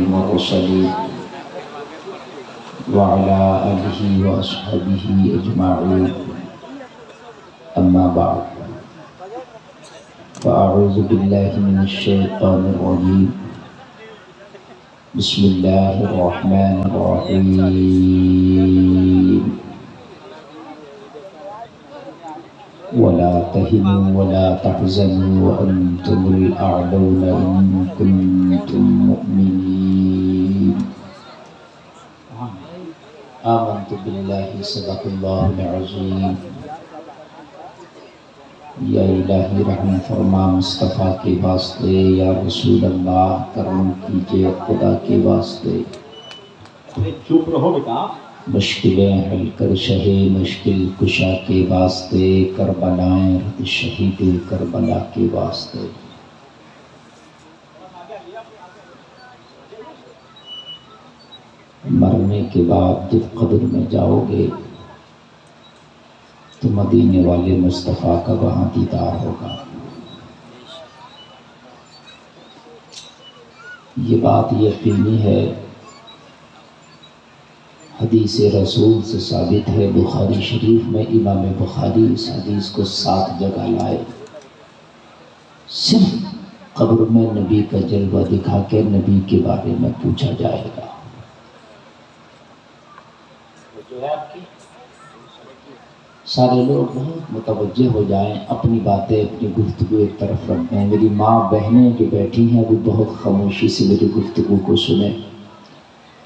المرسلين وعلى آله وأصحابه أجمعين أما بعد فأعوذ بالله من الشيطان الرجيم بسم الله الرحمن الرحيم ولا تهنوا ولا تحزنوا وأنتم الأعلون إن كنتم مؤمنين آمنت بالله صدق الله العظيم یا الہی رحم فرما مصطفیٰ کے واسطے، یا رسول اللہ کرم کیجئے خدا کے واسطے، چپ رہو بیٹا، مشکلیں حل کر شہ مشکل کشا کے واسطے، کربلائیں رد شہید کربلا کے واسطے۔ مرنے کے بعد جب قبر میں جاؤ گے تو مدینے والے مصطفیٰ کا وہاں دیدار ہوگا۔ یہ بات یقینی ہے، حدیث رسول سے ثابت ہے۔ بخاری شریف میں امام بخاری اس حدیث کو 7 جگہ لائے۔ صرف قبر میں نبی کا جلوہ دکھا کے نبی کے بارے میں پوچھا جائے گا۔ سارے لوگ بہت متوجہ ہو جائیں، اپنی باتیں اپنی گفتگو ایک طرف رکھ دیں۔ میری ماں بہنیں جو بیٹھی ہیں وہ بہت خاموشی سے میری گفتگو کو سنیں۔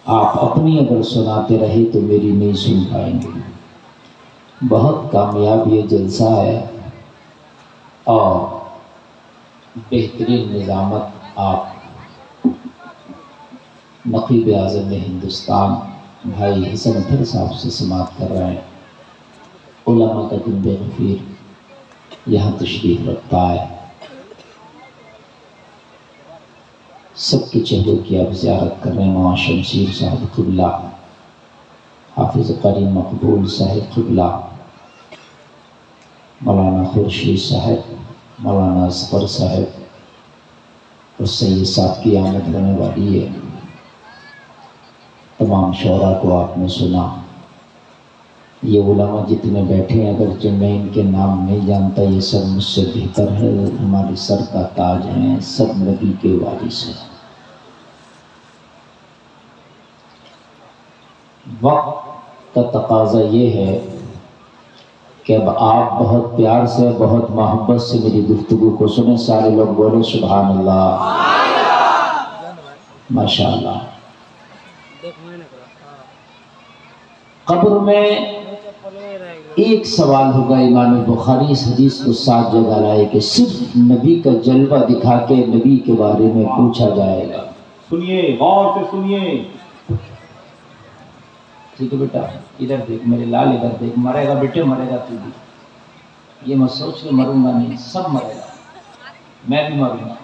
آپ اپنی اگر سناتے رہے تو میری نہیں سن پائیں گے۔ بہت کامیاب یہ جلسہ ہے اور بہترین نظامت آپ نقیب اعظم ہندوستان بھائی حسن اطہر صاحب سے سماعت کر رہے ہیں۔ علماء کا جنب غفیر یہاں تشریف رکھتا ہے۔ سب کے چہروں کی آپ زیارت کر رہے ہیں۔ مولانا شمشیر صاحب قبلہ، حافظ قاری مقبول صاحب قبلہ، مولانا خورشید صاحب، مولانا اصغر صاحب اور سید صاحب کی آمد ہونے والی ہے۔ تمام شعراء کو آپ نے سنا۔ یہ علماء جتنے بیٹھے ہیں اگرچہ میں ان کے نام نہیں جانتا، یہ سب مجھ سے بہتر ہے، ہمارے سر کا تاج ہیں، سب نبی کے وارث ہیں۔ وقت کا تقاضا یہ ہے کہ اب آپ بہت پیار سے، بہت محبت سے میری گفتگو کو سنیں۔ سارے لوگ بولے سبحان اللہ، ماشاء اللہ۔ قبر میں ایک سوال ہوگا۔ امام بخاری اس حدیث کو 7 جگہ لائے کہ صرف نبی کا جلوہ دکھا کے نبی کے بارے میں پوچھا جائے گا۔ سنیے، غور سے سنیے۔ ٹھیک ہے بیٹا، ادھر دیکھ میرے لال، ادھر دیکھ۔ مرے گا بیٹے، مرے گا تو بھی۔ یہ میں سوچ کے مروں گا نہیں، سب مرے گا، میں بھی مروں گا۔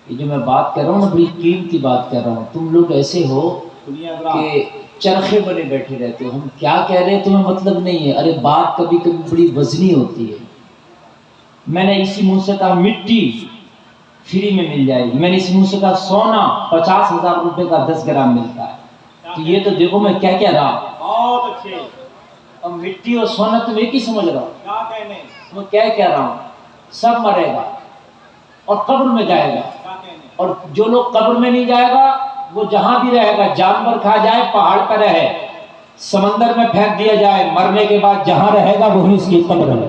یہ جو میں بات کر رہا ہوں نا، بڑی قیمتی بات کر رہا ہوں۔ تم لوگ ایسے ہو کہ چرخے بنے بیٹھے رہتے ہو، ہم کیا کہہ رہے ہیں تمہیں مطلب نہیں ہے۔ ارے بات کبھی کبھی بڑی وزنی ہوتی ہے۔ میں نے اسی منہ سے کہا مٹی فری میں مل جائے گی، میں نے اسی منہ سے کہا سونا 50,000 روپے کا 10 گرام ملتا ہے۔ تو یہ تو دیکھو میں کیا کہہ رہا ہوں۔ بہت اچھے۔ اب مٹی اور سونا تم ایک ہی سمجھ رہا ہو۔ کیا کہنے؟ میں کیا کہہ رہا ہوں، سب مرے گا اور قبر میں جائے گا۔ کیا کہنے؟ اور جو لوگ قبر میں نہیں جائے گا وہ جہاں بھی رہے گا، جانور کھا جائے، پہاڑ پر رہے، سمندر میں پھینک دیا جائے، مرنے کے بعد جہاں رہے گا وہیں اس کی قبر ہے۔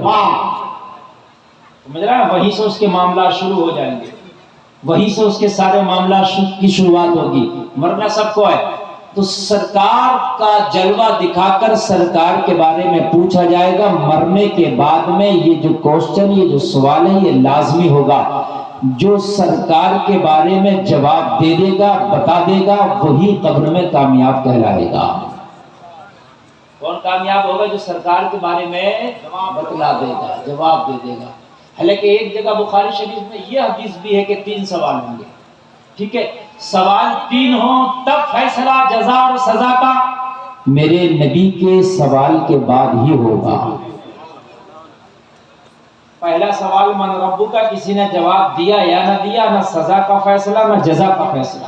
سمجھ رہا ہے؟ وہیں سے اس کے معاملات شروع ہو جائیں گے، وہیں سے اس کے سارے معاملات کی شروعات ہوگی۔ مرنا سب کو ہے، تو سرکار کا جلوہ دکھا کر سرکار کے بارے میں پوچھا جائے گا۔ مرنے کے بعد میں یہ جو کوشچن، یہ جو سوال ہے، یہ لازمی ہوگا۔ جو سرکار کے بارے میں جواب دے دے گا، بتا دے گا، وہی قبر میں کامیاب کہلائے گا۔ کون کامیاب ہوگا؟ جو سرکار کے بارے میں بتلا دے گا، جواب دے دے گا۔ حالانکہ ایک جگہ بخاری شریف میں یہ حدیث بھی ہے کہ 3 سوال ہوں گے۔ ٹھیک ہے، سوال 3 ہوں تب فیصلہ جزا اور سزا کا میرے نبی کے سوال کے بعد ہی ہوگا۔ پہلا سوال من ربو کا، کسی نے جواب دیا یا نہ دیا، نہ سزا کا فیصلہ نہ جزا کا فیصلہ۔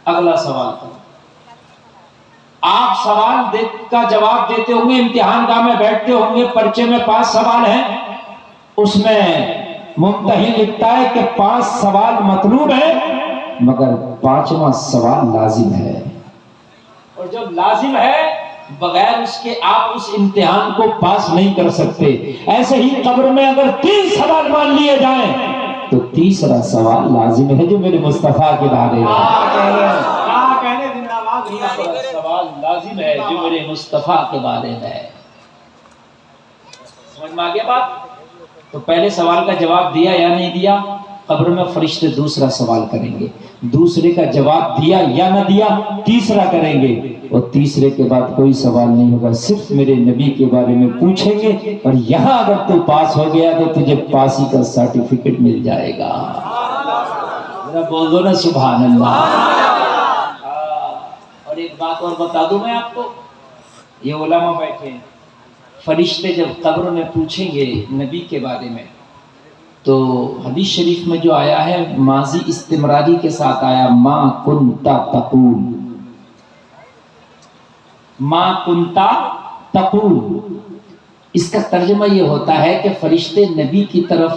اگلا سوال کرو. آپ سوال کا جواب دیتے ہوں گے, امتحان گاہ میں بیٹھتے ہوں گے, پرچے میں 5 سوال ہیں, اس میں ممتحن لکھتا ہے کہ 5 سوال مطلوب ہے مگر 5واں سوال لازم ہے, اور جب لازم ہے بغیر اس کے آپ اس امتحان کو پاس نہیں کر سکتے. ایسے ہی قبر میں اگر 3 سوال مان لیے جائیں تو تیسرا سوال لازم ہے جو میرے مصطفیٰ کے بارے میں. سوال لازم ہے جو میرے مصطفیٰ کے بارے میں ہے. سمجھ میں آ گیا بات؟ تو پہلے سوال کا جواب دیا یا نہیں دیا؟ قبر میں فرشتے دوسرا سوال کریں گے, دوسرے کا جواب دیا یا نہ دیا تیسرا کریں گے, اور تیسرے کے بعد کوئی سوال نہیں ہوگا, صرف میرے نبی کے بارے میں پوچھیں گے, اور یہاں اگر تو پاس ہو گیا تو تجھے پاسی کا سرٹیفکیٹ مل جائے گا. ذرا بول دو نا سبحان اللہ. اور ایک بات اور بتا دوں میں آپ کو, یہ علماء بیٹھے ہیں, فرشتے جب قبر میں پوچھیں گے نبی کے بارے میں تو حدیث شریف میں جو آیا ہے ماضی استمراری کے ساتھ آیا, ما کنتا تقول, ما کنتا تقول, اس کا ترجمہ یہ ہوتا ہے کہ فرشتے نبی کی طرف,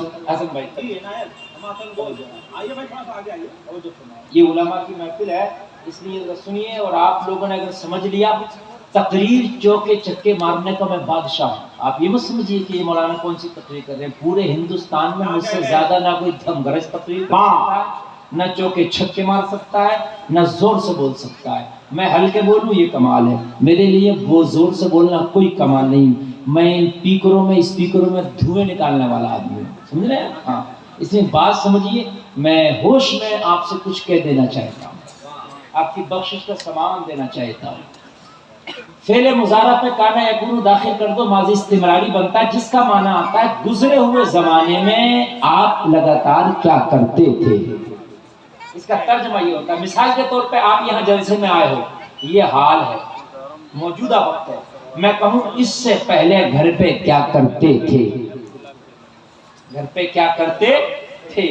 یہ علماء کی محفل ہے اس لیے سنیے, اور آپ لوگوں نے اگر سمجھ لیا تقریر چوکے چکے مارنے کا میں بادشاہ ہوں. آپ یہ مت سمجھیے کہ یہ مولانا کون سی تقریر کر رہے ہیں, پورے ہندوستان میں مجھ سے زیادہ نہ کوئی دھم گرج تقریر کر سکتا ہے, نہ چوکے چھکے مار سکتا ہے, نہ زور سے بول سکتا ہے. میں ہلکے بولوں یہ کمال ہے میرے لیے, وہ زور سے بولنا کوئی کمال نہیں. میں اسپیکروں میں دھوئیں نکالنے والا آدمی ہوں, سمجھ رہے ہیں؟ ہاں, اس لیے بات سمجھیے, میں ہوش میں آپ سے کچھ کہہ دینا چاہتا ہوں, آپ کی بخشش کا سامان دینا چاہتا ہوں. فعل مضارع پہ کانا یکون داخل کر دو, ماضی استمراری بنتا ہے جس کا معنی آتا ہے گزرے ہوئے زمانے میں آپ لگاتار کیا کرتے تھے. اس کا ترجمہ یہ ہوتا ہے, مثال کے طور پہ آپ یہاں جلسے میں آئے ہو, یہ حال ہے, موجودہ وقت ہے, میں کہوں اس سے پہلے گھر پہ کیا کرتے تھے, گھر پہ کیا کرتے تھے.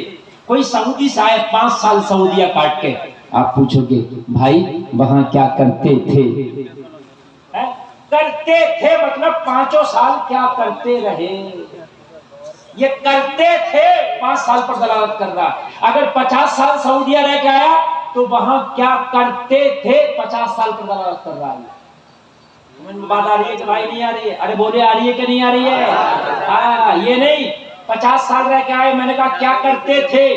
کوئی سعودی سے آئے 5 سال سعودیہ کاٹ کے, آپ پوچھو گے بھائی وہاں کیا کرتے تھے, کرتے تھے مطلب 5 سال کیا کرتے رہے, یہ کرتے تھے 5 سال پر دلالت کر رہا. اگر 50 سال سعودیہ رہ کے آیا تو وہاں کیا کرتے تھے 50 سال پر دلالت کر رہا ہے. بات آ رہی ہے کہ بھائی نہیں آ رہی ہے؟ ارے بولے آ رہی ہے کہ نہیں آ رہی ہے؟ یہ نہیں 50 سال رہ کے آئے, میں نے کہا کیا کرتے تھے,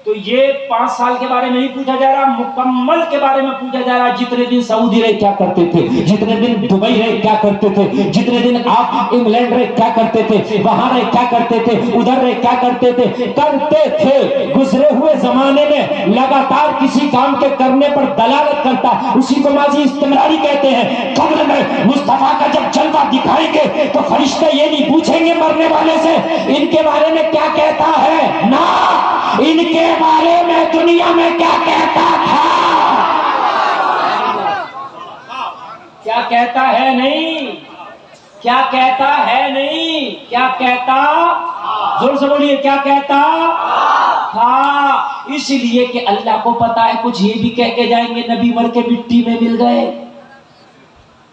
تو یہ 5 سال کے بارے میں نہیں پوچھا جا رہا, مکمل کے بارے میں پوچھا جا رہا. جتنے دن سعودی رہے کیا کرتے تھے, جتنے دن دبئی رہے کیا کرتے تھے, جتنے دن آپ انگلینڈ رہے کیا کرتے تھے, وہاں رہے کیا کرتے تھے, ادھر رہے کیا کرتے تھے, کرتے تھے. گزرے ہوئے زمانے میں لگاتار کسی کام کے کرنے پر دلالت کرتا, اسی کو ماضی استمراری کہتے ہیں. قبر میں مصطفیٰ کا جب جلوہ دکھائیں گے تو فرشتے یہ نہیں پوچھیں گے مرنے والے سے ان کے بارے میں کیا کہتا ہے, نہ ان کے بارے میں دنیا میں کیا کہتا تھا, کیا کہتا ہے نہیں, کیا کہتا ہے نہیں, کیا کہتا, زور سے بولیے, کیا کہتا تھا. اس لیے کہ اللہ کو پتا ہے کچھ یہ بھی کہہ کے جائیں گے نبی مر کے مٹی میں مل گئے,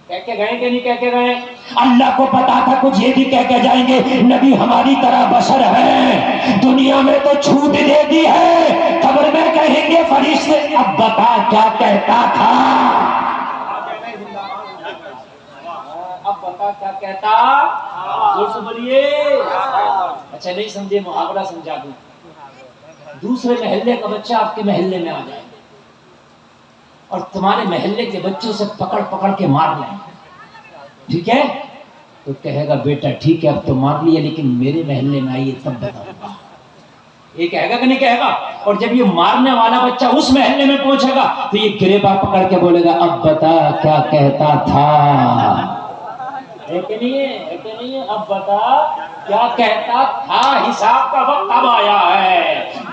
کہہ کے گئے کہ نہیں کہہ کے گئے. اللہ کو پتا تھا کچھ یہ بھی کہہ کے جائیں گے نبی ہماری طرح بشر ہیں, دنیا میں تو چھوٹ دے دی ہے, قبر میں کہیں گے فرشتے اب بتا کیا کہتا تھا, اب بتا کیا کہتا, زور سے بولیے. اچھا نہیں سمجھے, محاورہ سمجھا دوں. دوسرے محلے کا بچہ آپ کے محلے میں آ جائے اور تمہارے محلے کے بچوں سے پکڑ پکڑ کے مار لیں, ٹھیک ہے, تو کہے گا بیٹا ٹھیک ہے اب تو مار لیا لیکن میرے محلے میں آئیے تب بتاؤں گا. یہ کہے گا کہ نہیں کہے گا؟ اور جب یہ مارنے والا بچہ اس محلے میں پہنچے گا تو یہ گریباں پکڑ کے بولے گا اب بتا کیا کہتا تھا, ہے کہ نہیں ہے, اب بتا کیا کہتا تھا. حساب کا وقت اب آیا ہے,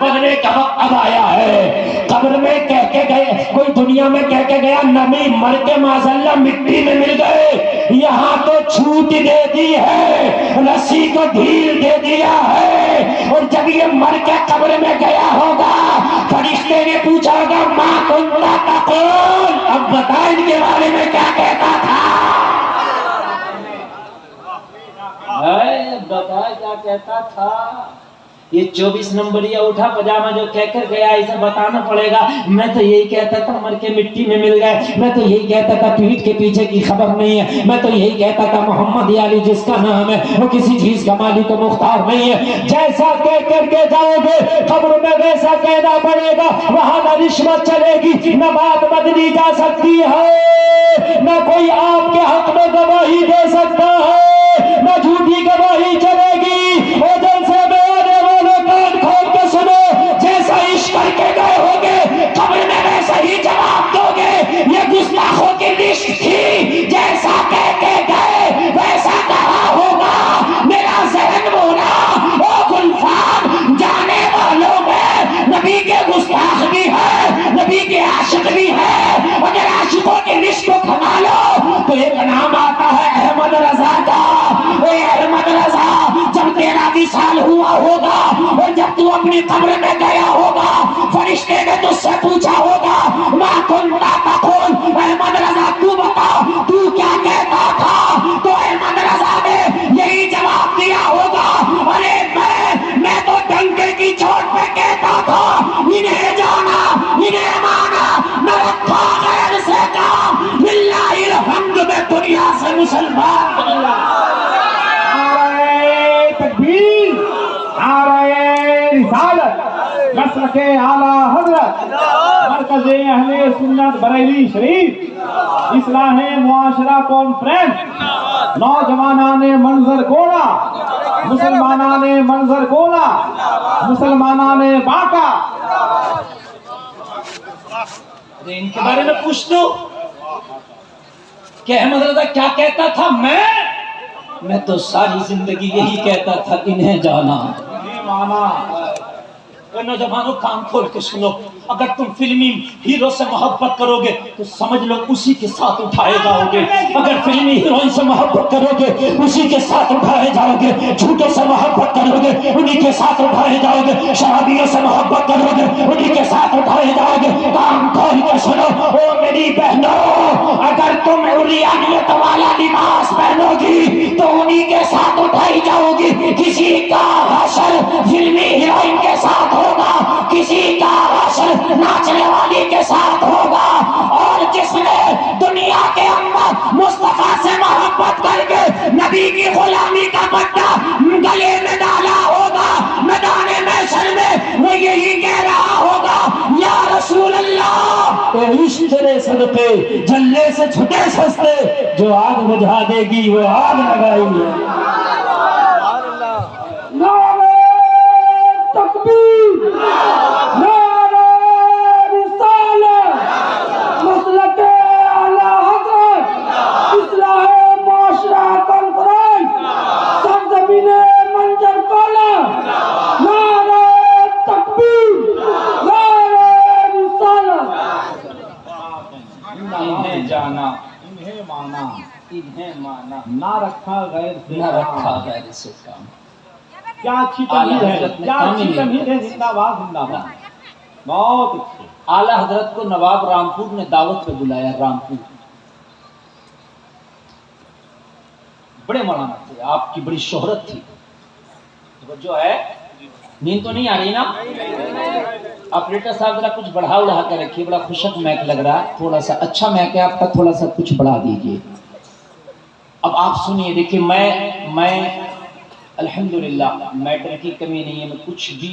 بدلے کا وقت اب آیا ہے. قبر میں کہہ کے گئے, کوئی دنیا دنیا میں کہہ کے گیا نبی مر کے معاذاللہ مٹی میں مل گئے، یہاں تو چھوٹ دے دی ہے، رسی کو ڈھیل دے دیا ہے، اور جب یہ مر کے قبر میں گیا ہوگا فرشتے نے پوچھا ہوگا ما کنت تقول، اب بتا ان کے بارے میں کیا کہتا تھا، بتا کیا کہتا تھا۔ یہ 24 نمبریہ اٹھا پجامہ جو کہہ کر گیا اسے بتانا پڑے گا، میں تو یہی کہتا تھا مر کے مٹی میں مل گئے، میں تو یہی کہتا تھا پیٹھ کے پیچھے کی خبر نہیں ہے، میں تو یہی کہتا تھا محمد علی جس کا نام ہے وہ کسی چیز کا مالک و مختار نہیں ہے۔ جیسا کہہ کر کے جاؤ گے قبر میں ویسا کہنا پڑے گا، وہاں نہ رشوت چلے گی، نہ بات بدلی جا سکتی ہے، نہ کوئی آپ کے حق میں گواہی دے سکتا ہے، نہ جھوٹی گواہی چلے گی، اور جیسے میں آنے والے کان کھول کے سنو، جیسا عشق کر کے گئے ہوگے قبر میں ویسا ہی جواب دو گے، یہ گستاخوں کی لسٹ تھی، جیسا کہہ کے گئے ویسا کہا ہوگا، میرا ذہن بولا او گلفام جانے والوں میں نبی کے گستاخ بھی ہے، نبی کے عاشق بھی ہے، اگر عاشقوں کی لسٹ کو کھما لو تو ایک نام آتا ہے احمد رضا کا۔ اے احمد رضا جب تیرا وصال ہوا ہوگا اور جب تو اپنی قبر میں گیا ہوگا فرشتے نے تجھ سے پوچھا ہوگا ما کنت تقول، احمد رضا تو بتا تو کیا کہتا تھا، تو احمد رضا نے یہی جواب دیا ہوگا ارے میں تو ڈنکے کی چوٹ پہ کہتا تھا انہیں جانا انہیں مانا، نہ رکھا غیر سے کام، للہ الحمد میں دنیا سے مسلمان بن گیا۔ نعرہ تکبیر، نعرہ رسالت، مسلک اعلیٰ حضرت، مرکز اہل سنت بریلی شریف، اصلاح معاشرہ کانفرنس، نوجوانان منظر گولا، مسلمانان منظر گولا، مسلمانان باقا۔ ان کے بارے میں پوچھ دو کہ احمد رضا کیا کہتا تھا، میں تو ساری زندگی یہی کہتا تھا انہیں جانا۔ نوجوانوں کان کھول کے سنو، اگر تم فلمی ہیرو سے محبت کرو گے تو سمجھ لو اسی کے ساتھ اٹھائے جاؤ گے، اگر فلمی ہیروئن سے محبت کرو گے اسی کے ساتھ اٹھائے جاؤ گے، جھوٹوں سے محبت کرو گے انہی کے ساتھ اٹھائے جاؤ گے، شرابیوں سے محبت کرو گے انہی کے ساتھ اٹھائے جاؤ گے۔ کان کھول کے سنو او میری بہنوں، اگر تم عریانیت والا لباس پہنو گی تو انہی کے ساتھ اٹھائی جاؤ گی، کسی کا حشر فلمی ہیروئن کے ساتھ ہوگا، کسی کا حشر ناچنے والی کے ساتھ ہوگا، اور جس نے دنیا کے اندر مصطفیٰ سے محبت کر کے نبی کی غلامی کا پٹا گلے میں ڈالا ہوگا میدان محشر میں، وہ یہی کہہ رہا ہوگا یا رسول اللہ تو عشق تیرے صدقے جلنے سے چھٹے سستے، جو آگ بجھا دے گی وہ آگ لگائیں گے۔ نعرہ تکبیر، نعرہ رسالت، مسلک اعلی حضرت، اصلاح معاشرہ کانفرنس، سرزمین منظر گولا، نعرہ تکبیر، نعرہ رسالت۔ انہیں جانا انہیں مانا، انہیں مانا، نہ رکھا غیر سے نہ رکھا غیر سے کام۔ کیا اچھی تمہید ہے، کیا اچھی تمہید ہے، زندہ باد زندہ باد، بہت اچھی۔ اعلیٰ حضرت کو نواب رامپور نے دعوت پہ بلایا، رامپور بڑے مولانا تھے، آپ کی بڑی شہرت تھی، جو ہے نیند تو نہیں آ رہی نا؟ آپریٹر صاحب ذرا کچھ بڑھا اڑا کر رکھیے، بڑا خوشک میک لگ رہا ہے، تھوڑا سا اچھا میک ہے آپ کا، تھوڑا سا کچھ بڑھا دیجئے۔ اب آپ سنیے، دیکھیں میں الحمدللہ میٹر کی کمی نہیں ہے، میں کچھ بھی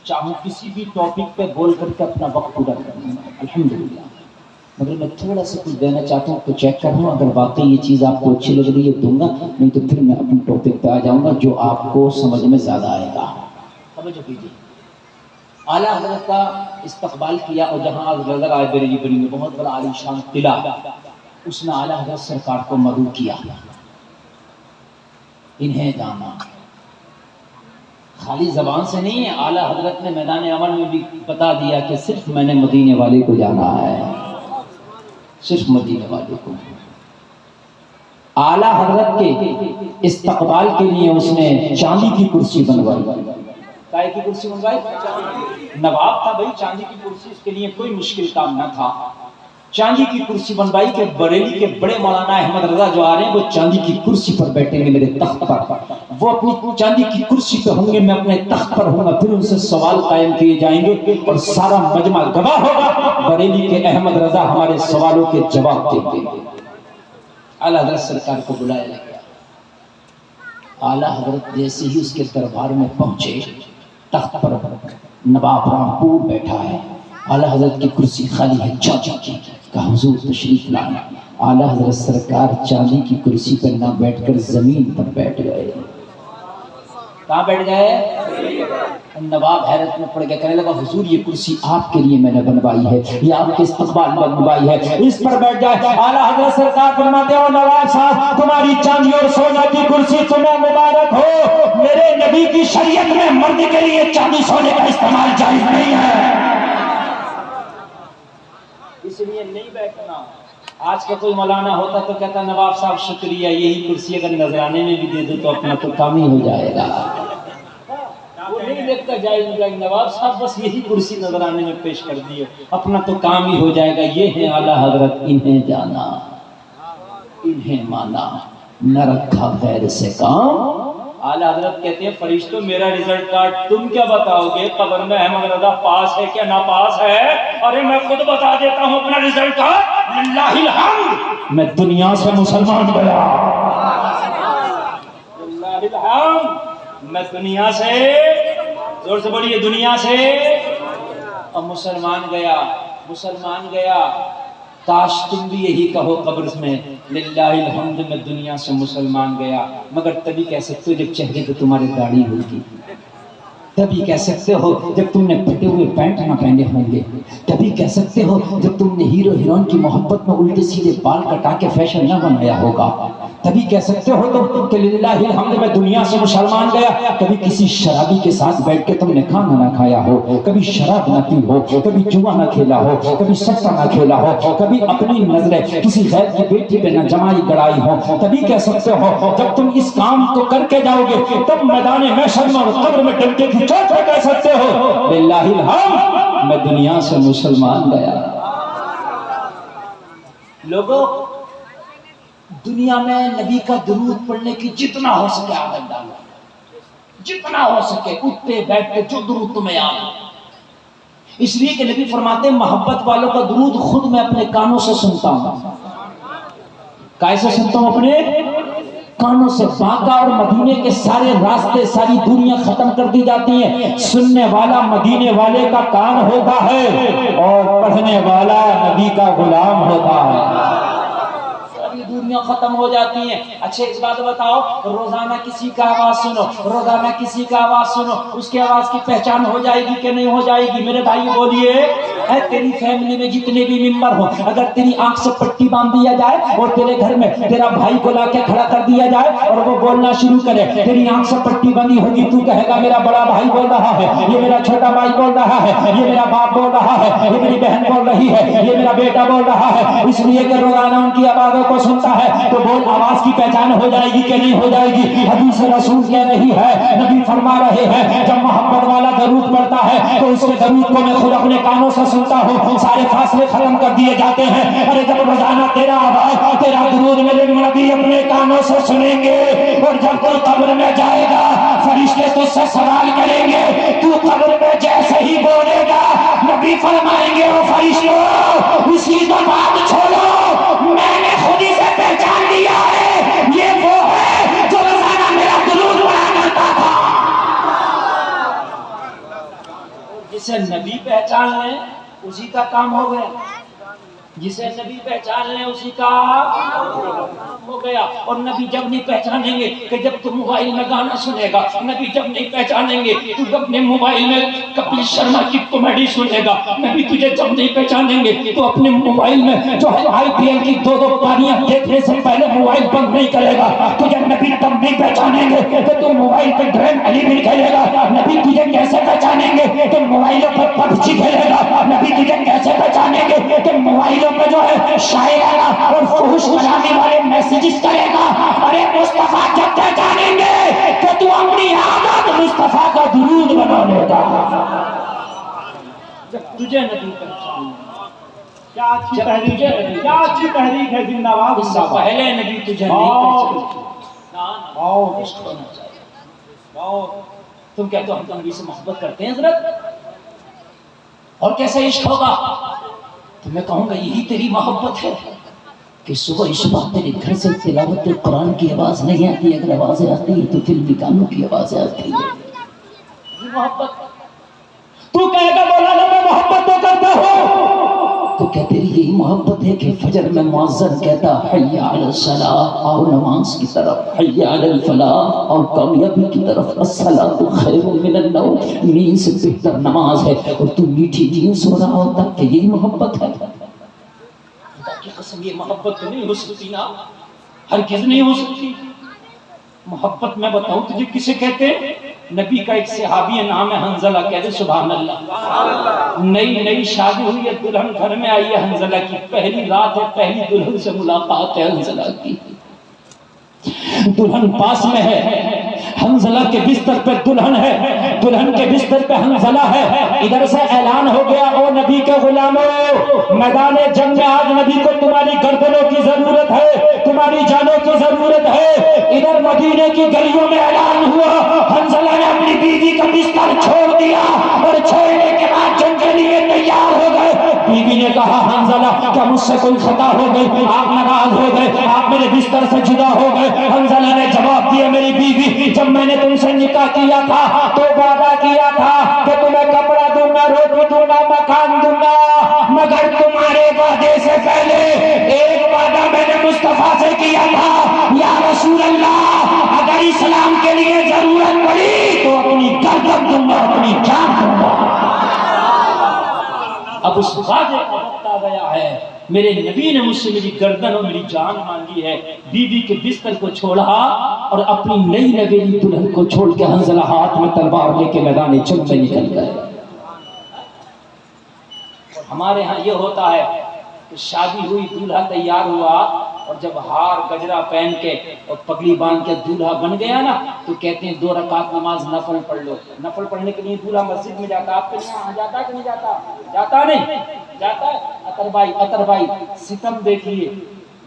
چاہوں کسی بھی ٹاپک پہ بول کر کے اپنا وقت پورا کروں الحمدللہ، مگر میں تھوڑا سا کچھ دینا چاہتا ہوں تو چیک کر لوں، اگر واقعی یہ چیز آپ کو اچھی لگ رہی ہے دوں گا، نہیں تو پھر میں اپنے ٹاپک پہ آ جاؤں گا جو آپ کو سمجھ میں زیادہ آئے گا۔ توجہ کیجیے، اعلیٰ حضرت کا استقبال کیا، اور جہاں آج نظر آئے بریلی بڑی میں بہت بڑا عالی شان قلعہ، اس میں اعلیٰ حضرت سرکار کو مدعو کیا، انہیں جانا خالی زبان سے نہیں ہے، اعلیٰ حضرت نے میدان عمل میں بھی بتا دیا کہ صرف میں نے مدینے والے کو جانا ہے۔ صرف مدینے والوں کو. اعلیٰ حضرت کے استقبال کے لیے اس نے چاندی کی کرسی بنوائی. کائے کی کرسی بنوائی؟ نواب تھا بھائی، چاندی کی کرسی اس کے لیے کوئی مشکل کام نہ تھا. چاندی کی کرسی بنوائی کہ بریلی کے بڑے مولانا احمد رضا جو آ رہے ہیں وہ چاندی کی کرسی پر بیٹھیں گے میرے تخت پر. وہ اپنی چاندی کی کرسی پہ ہوں گے، میں اپنے تخت پر ہوں گا. پھر ان سے سوال قائم کیے جائیں گے اور سارا مجمع گواہ ہوگا. بریلی کے احمد رضا ہمارے سوالوں کے جواب دیں گے. اعلیٰ حضرت سرکار کو بلایا گیا. اعلیٰ حضرت جیسے ہی اس کے دربار میں پہنچے، تخت پر نواب رامپور بیٹھا ہے، اعلیٰ حضرت کی کرسی خالی ہے. چاچا کی کہا حضور تشریف لائیں. اعلیٰ حضرت سرکار چاندی کی کرسی پر نہ بیٹھ کر زمین پر بیٹھ گئے. کہاں بیٹھ گئے؟ نواب حیرت میں پڑ گیا، کہنے لگا حضور یہ کرسی آپ کے لیے میں نے بنوائی ہے، یہ آپ کے استقبال میں بنوائی ہے، اس پر بیٹھ جائے. اعلیٰ حضرت سرکار فرماتے ہو نواب صاحب تمہاری چاندی اور سونا کی کرسی تمہیں مبارک ہو. میرے نبی کی شریعت میں مرد کے لیے چاندی سونے کا استعمال جائز نہیں ہے، اس لیے نہیں بیٹھنا. آج کا کوئی مولانا ہوتا تو کہتا نواب صاحب شکریہ، یہی کرسی اگر نذرانے میں بھی دے دو تو اپنا تو کام ہی ہو جائے گا. وہ نہیں دیکھتا جائز نہیں جائے، نواب صاحب بس یہی کرسی نذرانے میں پیش کر دیے، اپنا تو کام ہی ہو جائے گا. یہ ہے اعلیٰ حضرت، انہیں جانا انہیں مانا، نہ رکھا غیر سے کام. اعلیٰ حضرت کہتے ہیں فرشتوں میرا رزلٹ کارڈ تم کیا بتاؤ گے؟ قبر میں احمد رضا پاس ہے کیا ناپاس ہے؟ ارے میں خود بتا دیتا ہوں اپنا رزلٹ کارڈ. للہ الحمد میں دنیا سے مسلمان گیا. للہ الحمد میں دنیا سے، زور سے بولیے، دنیا سے اور مسلمان گیا. مسلمان گیا. کاش تم بھی یہی کہو قبر میں، للہ الحمد میں دنیا سے مسلمان گیا. مگر تبھی کہہ سکتے ہو جب چہرے پہ تمہاری داڑھی ہوگی، تبھی کہہ سکتے ہو جب تم نے پھٹے ہوئے پینٹ نہ پہنے ہوں گے، تبھی کہہ سکتے ہو جب تم نے ہیرو ہیروئن کی محبت میں الٹے سیدھے بال کٹا کے فیشن نہ بنایا ہوگا. تبھی کہہ سکتے ہو تم کہ للہ الحمد میں دنیا سے مسلمان گیا. کبھی کسی شرابی کے ساتھ بیٹھ کے تم نے کھانا نہ کھایا ہو، کبھی شراب نہ پی ہو، کبھی جوا نہ کھیلا ہو، کبھی سٹا نہ کھیلا ہو، کبھی اپنی نظریں کسی غیر کی بیٹی پہ نہ جمائی گڑائی ہو. تبھی کہہ سکتے ہو جب تم اس کام کو کر کے جاؤ گے تب میدان محشر میں اور قبر میں ڈنڈے کی چوٹ پہ کہہ سکتے ہو للہ الحمد میں دنیا سے مسلمان گیا. لوگوں دنیا میں نبی کا درود پڑھنے کی جتنا ہو سکے عادت ڈالو، جتنا ہو سکے اٹھتے بیٹھتے جو درود تمہیں یاد ہو. اس لیے کہ نبی فرماتے ہیں محبت والوں کا درود خود میں اپنے کانوں سے سنتا ہوں. کیسے سنتا ہوں؟ اپنے کانوں سے. باقا اور مدینے کے سارے راستے، ساری دنیا ختم کر دی جاتی ہیں. سننے والا مدینے والے کا کان ہوتا ہے اور پڑھنے والا نبی کا غلام ہوتا ہے. دنیا ختم ہو جاتی ہیں. اچھا اس بات بتاؤ، روزانہ کسی کا آواز سنو، روزانہ کسی کا آواز سنو، اس کے آواز کی پہچان ہو جائے گی کہ نہیں ہو جائے گی؟ میرے بھائی بولیے. تیری فیملی میں جتنے بھی ممبر ہو، اگر تیری آنکھ سے پٹی باندھ دیا جائے اور تیرے گھر میں تیرا بھائی کو لا کے کھڑا کر دیا جائے اور وہ بولنا شروع کرے، تیری آنکھ سے پٹی بندی ہوگی، تو کہے گا میرا بڑا بھائی بول رہا ہے، یہ میرا چھوٹا بھائی بول رہا ہے، یہ میرا باپ بول رہا ہے، یہ میری بہن بول رہی ہے، یہ میرا بیٹا بول رہا ہے. اس لیے کہ روزانہ ان کی آوازوں کو سنتا ہے تو بول آواز کی پہچان ہو جائے گی کہ نہیں ہو جائے گی؟ حدیث رسول کہہ رہی ہے، نبی فرما رہے ہیں جب محبت والا درود پڑھتا ہے تو اس کے درود کو میں خود اپنے کانوں سے سنتا ہوں، سارے فاصلے ختم کر دیے جاتے ہیں. ارے جب روزانہ تیرا آواز تیرا درود میرے نبی اپنے کانوں سے سنیں گے اور جب تو قبر میں جائے گا فرشتے تجھ سے سوال کریں گے، تو قبر میں جیسے ہی بولے گا نبی فرمائیں گے او فرشتوں اسی کو بات چھوڑو، میں نے خود ہی سے پہچان لیا ہے، یہ وہ ہے جو روزانہ میرا درود پڑھا کرتا تھا. جسے نبی پہچان لیں اسی کا کام ہو گیا، جسے نبی پہچان لیں اسی کا ہو گیا. اور نبی جب نہیں پہچانیں گے کہ جب تم موبائل میں گانا سنے گا، نبی جب نہیں پہچانیں گے تو جب اپنے موبائل میں کپل شرما کی کامیڈی سنے گا، نبی تجھے جب نہیں پہچانیں گے تو اپنے موبائل میں جو ہے IPL کی 2 پاریاں دیکھنے سے پہلے موبائل بند نہیں کرے گا. تجھے نبی تب نہیں پہچانیں گے تو تم موبائل پہ ڈریم 11 کھیلے گا. نبی تجھے کیسے پہچانیں گے؟ تم موبائلوں پر PUBG کھیلے گا. نبی تجھے کیسے پہچانیں گے؟ تم موبائلوں پہ جو ہے شاعر گا اور فحش کلامی والے میسیجز کرے گا. ارے مصطفیٰ جب تک جانیں گے کہ تو اپنی عادت مصطفیٰ کا درود بنا لے گا. جب تجھے نبی پہچان کیا اچھی تحریک ہے، کیا اچھی تحریک ہے. زندہ باد اس سے پہلے نبی تجھے نہیں پہچان. عشق ہونا چاہیے. تم کہتے ہو ہم تو نبی سے محبت کرتے ہیں حضرت، اور کیسے عشق ہوگا؟ تو میں کہوں گا یہی تیری محبت ہے کہ صبح اس وقت تیرے گھر سے تلاوت قرآن کی آواز نہیں آتی، اگر آوازیں آتی ہیں تو فلمی گانوں کی آوازیں آتی ہیں. یہ محبت. تو کہے گا مولانا میں محبت تو کرتا ہوں، تو کیا تیری یہی محبت ہے کہ فجر میں مؤذن کہتا حی علی الصلاۃ، اور نماز کی طرف، حی علی الفلاح، اور کامیابی کی طرف، الصلاۃ خیر من النوم، نیند سے بہتر نماز ہے، اور تو میٹھی نیند سو رہا ہوتا کہ یہی محبت ہے؟ خدا کی قسم یہ محبت تو نہیں ہو سکتی نا، ہرگز نہیں ہو سکتی. محبت میں بتاؤں تجھے کسے کہتے ہیں؟ نبی کا ایک صحابی نام ہے حنظلہ. کہتے سبحان اللہ. نئی شادی ہوئی ہے، دلہن گھر میں آئی ہے حنظلہ کی، پہلی رات ہے، پہلی دلہن سے ملاقات ہے حنظلہ کی. دلہن پاس میں ہے، حنظلہ کے بستر پہ دلہن ہے، دلہن کے بستر پہ حنظلہ ہے. ادھر سے اعلان ہو گیا او نبی کے غلاموں، میدان جنگ میں آج نبی کو تمہاری گردنوں کی ضرورت ہے، تمہاری جانوں کی ضرورت ہے. ادھر مدینے کی گلیوں میں اعلان ہوا، حنظلہ نے اپنی بیوی کا بستر چھوڑ دیا اور چھوڑنے کے بعد جنگ کے لیے تیار ہو گئے. بیوی نے کہا حنظلہ کیا مجھ سے کوئی خطا ہو گئی؟ آپ ناراض ہو گئے، آپ میرے بستر سے جدا ہو گئے. حنظلہ نے جواب دیا میری بیوی، جب میں نے تم سے نکاح کیا تھا تو وعدہ کیا تھا کہ تمہیں کپڑا دوں گا، روٹی دوں گا، مکان دوں گا، مگر تمہارے وعدے سے پہلے ایک وعدہ میں نے مصطفیٰ سے کیا تھا، یا رسول اللہ اگر اسلام کے لیے ضرورت پڑی تو اپنی گردن دوں گا، اپنی جان دوں گا. اب اس وعدے کا وقت آ گیا ہے، میرے نبی نے مجھ سے میری گردن اور میری جان مانگی ہے. بیوی کے بستر کو چھوڑا اور اپنی نئی نویلی دلہن کو چھوڑ کے حنظلہ ہاتھ میں تلوار لے کے میدان جنگ میں نکل گئے. ہمارے ہاں یہ ہوتا ہے کہ شادی ہوئی، دولہا تیار ہوا، اور جب ہار گجرا پہن کے اور پگڑی باندھ کے دولہا بن گیا نا تو کہتے ہیں 2 رکعت نماز نفل پڑھ لو. نفل پڑھنے کے لیے دولہا مسجد میں جاتا. آپ کے یہاں جاتا کہ نہیں جاتا؟ جاتا نہیں جاتا. اطر بھائی ستم دیکھیے،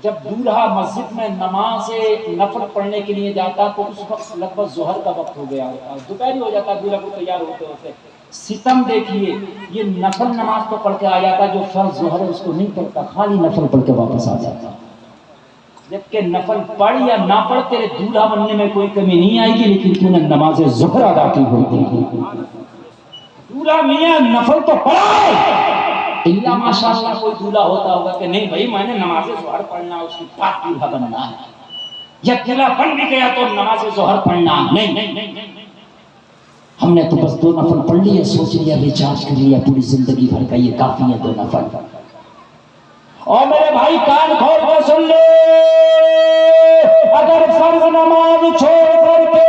جب دولہا مسجد میں نماز نفل پڑھنے کے لیے جاتا تو اس وقت لگ بھگ ظہر کا وقت ہو گیا ہوتا، دوپہر ہی ہو جاتا دولہا کو تیار ہوتے ہوتے. ستم دیکھیے، یہ نفل نماز تو پڑھ کے آ جاتا، جو فرض ظہر ہے اس کو نہیں پڑھتا، خالی نفل پڑھ کے واپس آ جاتا. جبکہ نفل پڑھ یا نہ پڑھ تیرے دولہا بننے میں کوئی کمی نہیں آئے گی، لیکن تو نے نماز ظہر ادا کی ہوتی. دولہا میاں نفل تو پڑھا ہے، اللہ ماشاءاللہ کوئی دولہا ہوتا ہوگا کہ نہیں بھائی میں نے نماز ظہر پڑھنا، اس کی پاک دولہا بننا ہے. جب دولہا بن بھی گیا تو نماز ظہر پڑھنا نہیں. ہم نے تو بس 2 نفل پڑھ لیے، سوچ لیا ریچارج کر لیا پوری زندگی بھر کا، یہ کافی ہے 2 نفل. اور میرے بھائی کان کھول کے سن لے، اگر فرض نماز چھوڑ کر کے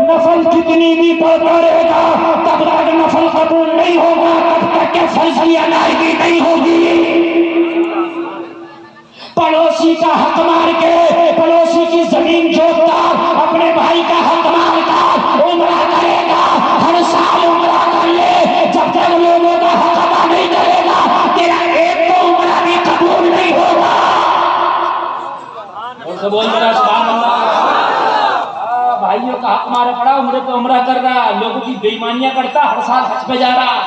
نفل کتنی بھی پڑھتا رہے گا تب تک نفل قبول نہیں ہوگا، تب تک کہ فرض کی ادائیگی نہیں ہوگی. پڑوسی کا حق مار کے، پڑوسی کی زمین جوتتا، اپنے بھائی کا حق مار کر عمرہ کرے گا، ہر سال عمرہ کر لے، جب تک لوگوں کا حق ادا نہیں کرے گا تیرا ایک تو عمرہ بھی قبول نہیں ہوگا. اور سے بول میرا سبحان اللہ. بھائیوں کا حق مارا پڑا، عمرے پہ عمرہ کر رہا، لوگوں کی بے ایمانیاں کرتا، ہر سال حج پہ جا رہا.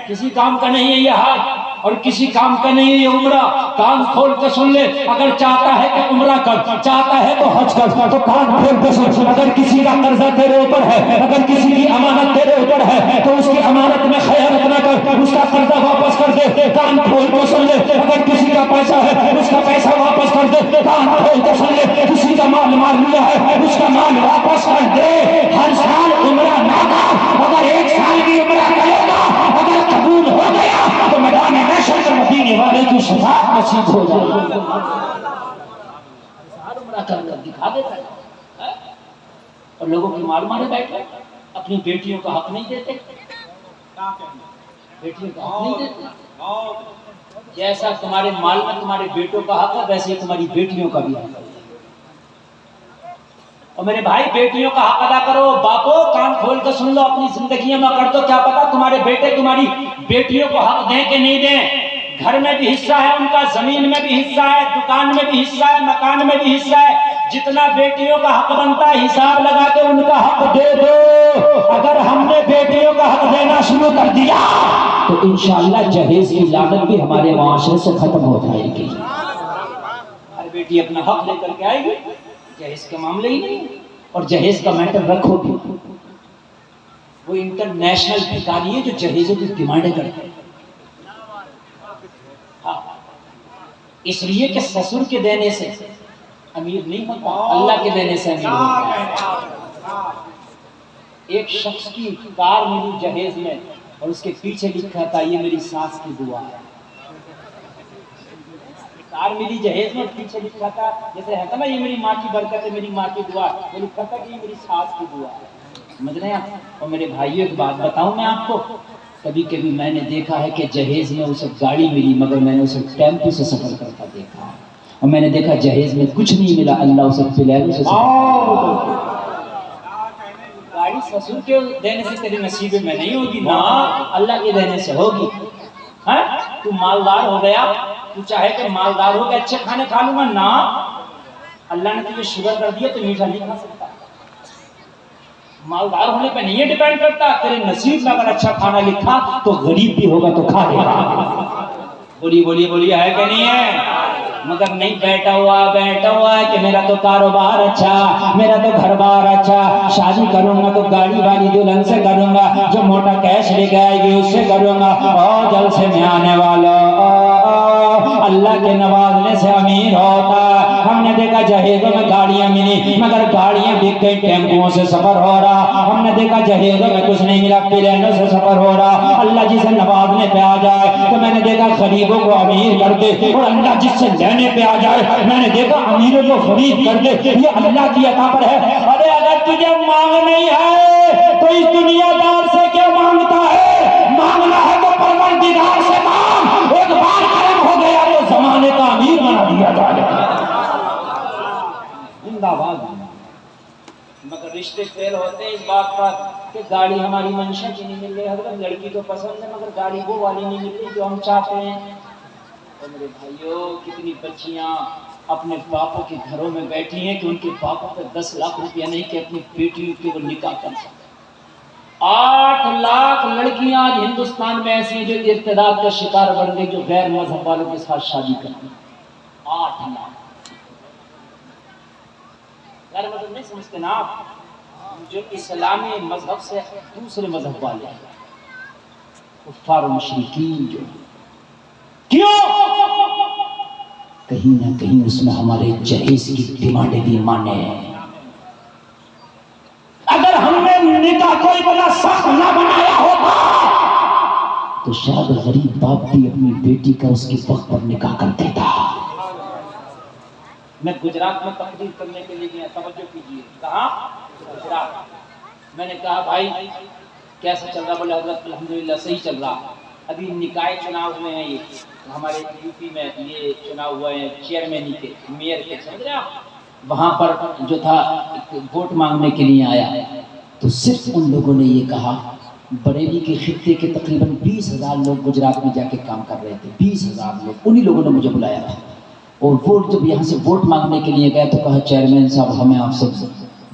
کسی کام کا نہیں ہے یہ حج اور کسی کام کا نہیں ہے یہ عمرہ. کان کھول کے سن لے، اگر چاہتا ہے کہ عمرہ کر، چاہتا ہے تو حج کر، تو کان کھول کے سن. اگر کسی کا قرضہ تیرے اوپر ہے، اگر کسی کی امانت تیرے اوپر ہے تو اس کی امانت میں خیانت نہ کر، اس کا قرضہ واپس کر دے. کان کھول کے سن لے، اگر کسی کا پیسہ ہے اس کا پیسہ واپس کر دے. کان کھول کے سن لے، کسی کا مال مار لیا ہے اس کا مال واپس کر دے. ہر سال عمرہ نہ کر، اگر 1 سال بھی عمرہ کرے گا اگر قبول ہو گیا تو میدان محشر میں مدینے والے کی شفاعت نصیب ہو جائے گی. عمرہ کر دکھا دیتا ہے اور لوگوں کی مال مارے بیٹھے، اپنی بیٹیوں کا حق نہیں دیتے، بیٹیوں کا حق نہیں دیتے. جیسا تمہارے مال میں تمہارے بیٹوں کا حق ہے ویسے تمہاری بیٹیوں کا بھی حق ہے. اور میرے بھائی بیٹیوں کا حق ادا کرو. باپو کان کھول کے سن لو, اپنی زندگیوں میں کر دو, کیا پتا تمہارے بیٹے تمہاری بیٹیوں کو حق دیں کہ نہیں دیں. گھر میں بھی حصہ ہے ان کا, زمین میں بھی حصہ ہے, دکان میں بھی حصہ ہے, مکان میں بھی حصہ ہے. جتنا بیٹیوں کا حق بنتا ہے حساب لگا کے ان کا حق دے دو. اگر ہم نے بیٹیوں کا حق دینا شروع کر دیا تو انشاءاللہ جہیز کی لعنت بھی ہمارے معاشرے سے ختم ہو جائے گی. ہر بیٹی اپنا حق لے کر کے آئے گی, جہیز کے معاملے ہی نہیں. اور جہیز کا میٹر رکھو گی, وہ انٹرنیشنل بھکاری ہے جو جہیزوں کی ڈیمانڈیں کرتے ہیں. اس لیے کہ سسر کے دینے سے امیر نہیں ہوتا, اللہ کے دینے سے امیر ہوتا. ایک شخص کی کار ملی جہیز میں اور اس کے پیچھے لکھا تھا یہ میری ساس کی دعا ہے. کار ملی جہیز میں اور پیچھے لکھا تھا جیسے ہے نا یہ میری ماں کی برکت ہے, میری ماں کی دعا, وہ لکھا تھا کہ یہ میری ساس کی دعا ہے. سمجھ رہے ہیں. اور میرے بھائیوں ایک بات بتاؤں میں آپ کو, کبھی کبھی میں نے دیکھا ہے کہ جہیز میں اسے گاڑی ملی مگر میں نے اسے ٹیمپو سے سفر کرتا دیکھا. اور میں نے دیکھا جہیز میں کچھ نہیں ملا, اللہ اسے پلیرو سے سفر. گاڑی سسر کے دینے سے تیرے نصیب میں نہیں ہوگی نا, اللہ کے دینے سے ہوگی. تو مالدار ہو گیا, تو چاہے کہ مالدار ہو کے اچھے کھانے کھا لوں گا نا, اللہ نے تجھے شوگر کر دیا تو میٹھا نہیں کھا سکتا. مالدار ہونے پہ نہیں ڈیپینڈ کرتا, تیرے نصیب میں اگر اچھا کھانا لکھا تو غریب بھی ہوگا تو کھا لے گا. بولی ہے کہ نہیں ہے. مگر نہیں بیٹھا ہوا ہے کہ میرا تو کاروبار اچھا, میرا تو گھر بار اچھا, شادی کروں گا تو گاڑی والی دلہن سے کروں گا, جو موٹا کیش لے کے آئے گی اس سے کروں گا. اور جلسے میں آنے والا اللہ کے نوازنے سے امیر ہوتا. ہم نے دیکھا جہیزوں میں گاڑیاں ملی مگر گاڑیاں بک گئی, ٹیمپوؤں سے سفر ہو رہا. ہم نے دیکھا جہیزوں میں کچھ نہیں ملا, پلینوں سے سفر ہو رہا. اللہ جسے نوازنے پہ آ جائے تو میں نے دیکھا غریبوں کو امیر کر دے, اور اللہ جس سے لینے پہ آ جائے میں نے دیکھا امیروں کو غریب کر دے. یہ اللہ کی عطا پر ہے. ارے اگر تجھے مانگ نہیں ہے تو اس دنیا دار سے کیا مانگتا ہے؟ مانگنا ہے تو پروردگار سے مانگ. ایک بار کرم ہو گیا تو زمانے کا امیر بنا دیا جائے. زندہ باد. مگر رشتے فیل ہوتے ہیں اس بات پر کہ گاڑی ہماری منشا کی نہیں مل رہی. حضرت لڑکی تو پسند ہے مگر گاڑی وہ والی نہیں مل رہی جو ہم چاہتے ہیں. اور میرے بھائیوں کتنی بچیاں اپنے باپوں کے گھروں میں بیٹھی ہیں کہ ان کے باپوں پہ 10 لاکھ روپیہ نہیں کہ اپنی بیٹیوں کے وہ نکاح کر سکتے. 8 لاکھ لڑکیاں آج ہندوستان میں ایسی ہیں جو ارتداد کا شکار بن گئی, جو غیر مذہب والوں کے ساتھ شادی کرتی ہیں. 8 لاکھ. غیر مذہب نہیں سمجھتے نا آپ, جو اسلامی مذہب سے دوسرے مذہب والے ہیں, کفار و مشرکین. جو کیوں؟ کہیں نہ کہیں اس میں ہمارے جہیز کی ڈیمانڈیں بھی مانے ہیں. اگر ہم نے نکاح کو اتنا سخت نہ بنایا ہوتا تو شاید غریب باپ بھی اپنی بیٹی کا اس کے وقت پر نکاح کر دیتا. میں گجرات میں تقریر کرنے کے لیے گیا, توجہ کیجیے. کہاں؟ گجرات. میں نے کہا بھائی کیسا چل رہا؟ بولے حضرت الحمدللہ صحیح چل رہا. ابھی نکاح چناؤ ہوئے ہیں, یہ ہمارے یو پی میں یہ چناؤ ہوئے ہیں چیئرمین کے, میئر کے, سمجھ رہے آپ. وہاں پر جو تھا ووٹ مانگنے کے لیے آیا تو صرف ان لوگوں نے یہ کہا, بریلی کے خطے کے تقریباً 20,000 لوگ گجرات میں جا کے کام کر رہے تھے. 20,000 لوگ, انہی لوگوں نے مجھے بلایا تھا. اور وہ جب یہاں سے ووٹ مانگنے کے لیے گئے تو کہا چیئرمین صاحب ہمیں آپ سے